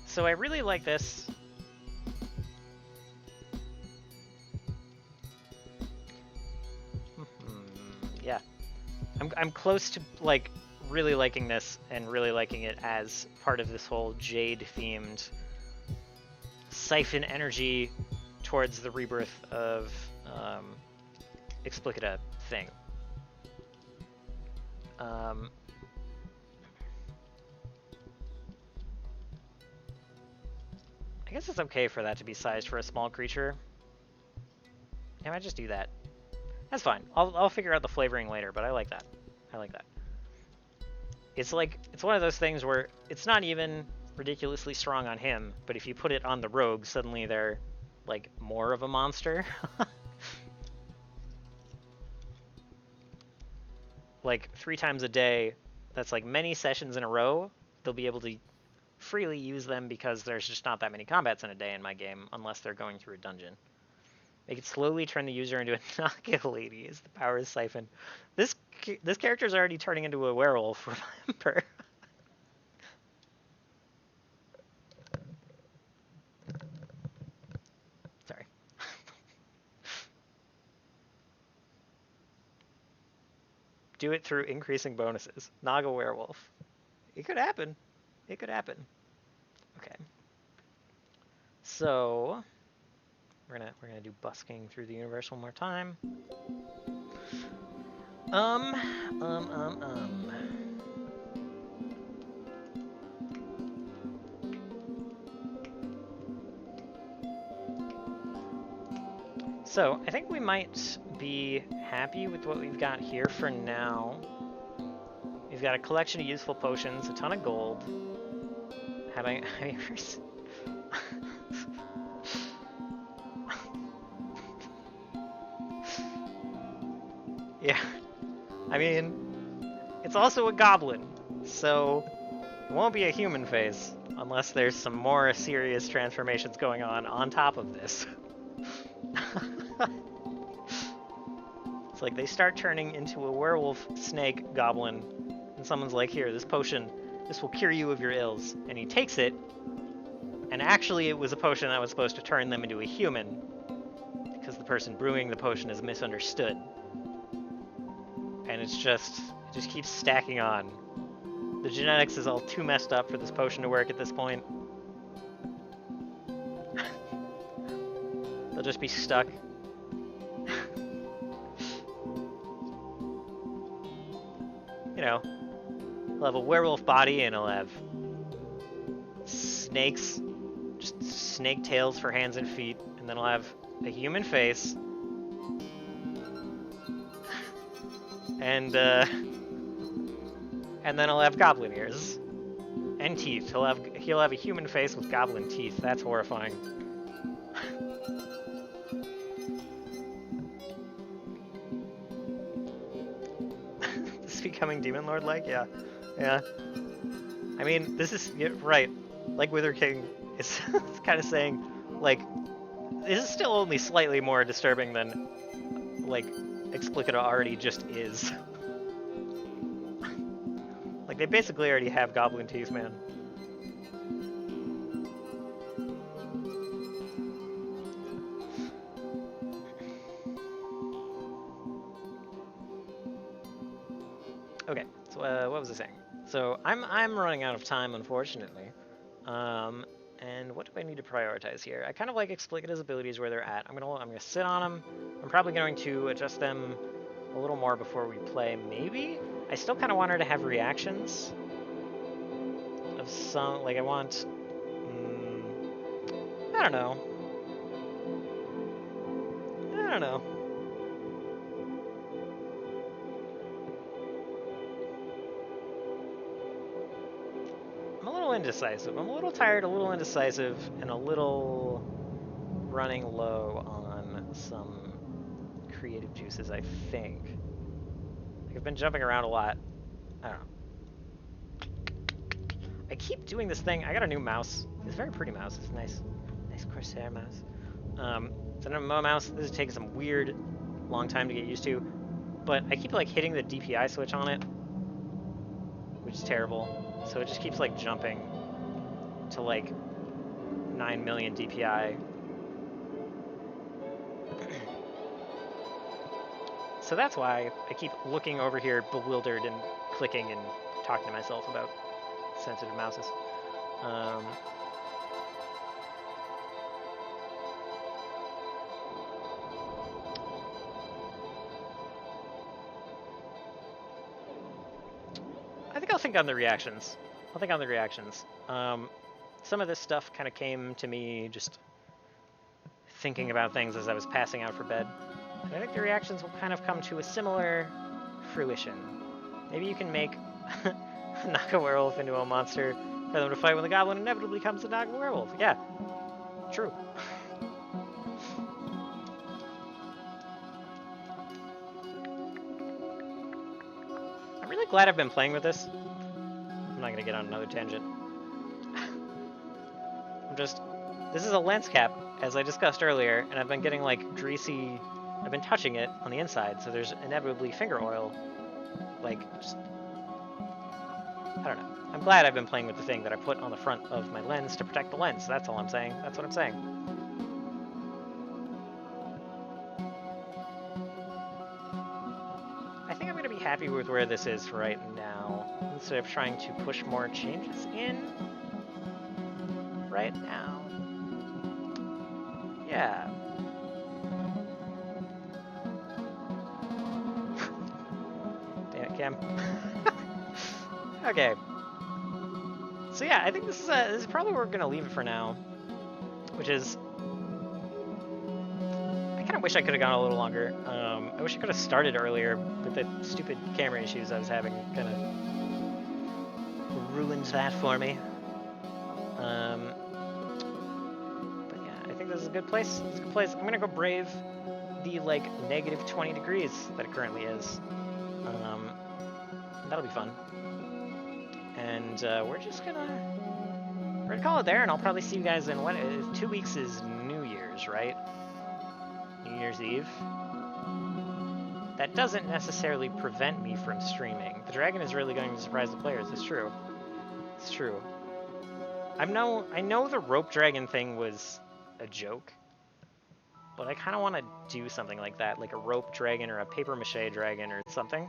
So I really like this. Yeah. I'm close to, like, really liking this and really liking it as part of this whole Jade-themed siphon energy towards the rebirth of Explicita thing. I guess it's okay for that to be sized for a small creature. Yeah, I might just do that. That's fine. I'll figure out the flavoring later, but I like that. I like that. It's like, it's one of those things where it's not even ridiculously strong on him, but if you put it on the rogue, suddenly they're, like, more of a monster. Like, 3 times a day, that's like many sessions in a row, they'll be able to freely use them because there's just not that many combats in a day in my game, unless they're going through a dungeon. They can slowly turn the user into a knockout lady as the power is siphoned. This character's already turning into a werewolf, remember? Sorry. Do it through increasing bonuses. Naga werewolf. It could happen. It could happen. Okay. So we're gonna do busking through the universe one more time. So I think we might be happy with what we've got here for now. We've got a collection of useful potions, a ton of gold. Have I ever seen... Yeah. I mean, it's also a goblin, so it won't be a human face unless there's some more serious transformations going on top of this. It's like they start turning into a werewolf snake goblin, and someone's like, here, this potion, this will cure you of your ills. And he takes it, and actually it was a potion that was supposed to turn them into a human, because the person brewing the potion is misunderstood. And it just keeps stacking on. The genetics is all too messed up for this potion to work at this point. They'll just be stuck. You know, he'll have a werewolf body and he'll have snakes, just snake tails for hands and feet, and then he'll have a human face. And then he'll have goblin ears and teeth. He'll have a human face with goblin teeth. That's horrifying. This is becoming Demon Lord like, yeah. I mean, this is right. Like Wither King is kind of saying, like, this is still only slightly more disturbing than, like, Explicita already just is. Like, they basically already have goblin teeth, man. Okay, so what was I saying? So I'm running out of time, unfortunately. And what do I need to prioritize here? I kind of like Explicita's abilities where they're at. I'm gonna sit on them. I'm probably going to adjust them a little more before we play, maybe? I still kind of want her to have reactions of some, like I want, I don't know. I'm a little indecisive. I'm a little tired, a little indecisive, and a little running low on some creative juices, I think. Like, I've been jumping around a lot. I don't know. I keep doing this thing. I got a new mouse. It's a very pretty mouse. It's a nice Corsair mouse. It's an MMO mouse. This is taking some weird long time to get used to, but I keep like hitting the DPI switch on it, which is terrible. So it just keeps like jumping to like 9 million DPI. So that's why I keep looking over here bewildered and clicking and talking to myself about sensitive mouses. I think I'll think on the reactions. Some of this stuff kind of came to me just thinking about things as I was passing out for bed. And I think the reactions will kind of come to a similar fruition. Maybe you can make knock a werewolf into a monster for them to fight when the goblin inevitably comes to knock a werewolf. Yeah, true. I'm really glad I've been playing with this. I'm not gonna get on another tangent. This is a lens cap, as I discussed earlier, and I've been getting like greasy, I've been touching it on the inside, so there's inevitably finger oil, like, just, I don't know. I'm glad I've been playing with the thing that I put on the front of my lens to protect the lens. That's all I'm saying. That's what I'm saying. I think I'm going to be happy with where this is for right now, instead of trying to push more changes in right now. Yeah. Damn it, Cam. Okay. So yeah, I think this is probably where we're gonna leave it for now, which is, I kind of wish I could have gone a little longer. I wish I could have started earlier, but the stupid camera issues I was having kind of ruined that for me. But yeah, I think this is a good place. It's a good place. I'm gonna go brave the like negative 20 degrees that it currently is. That'll be fun. And we're gonna call it there, and I'll probably see you guys in 2 weeks is New Year's, right? New Year's Eve. That doesn't necessarily prevent me from streaming. The dragon is really going to surprise the players. It's true. It's true. I know the rope dragon thing was a joke, but I kind of want to do something like that, like a rope dragon or a paper mache dragon or something.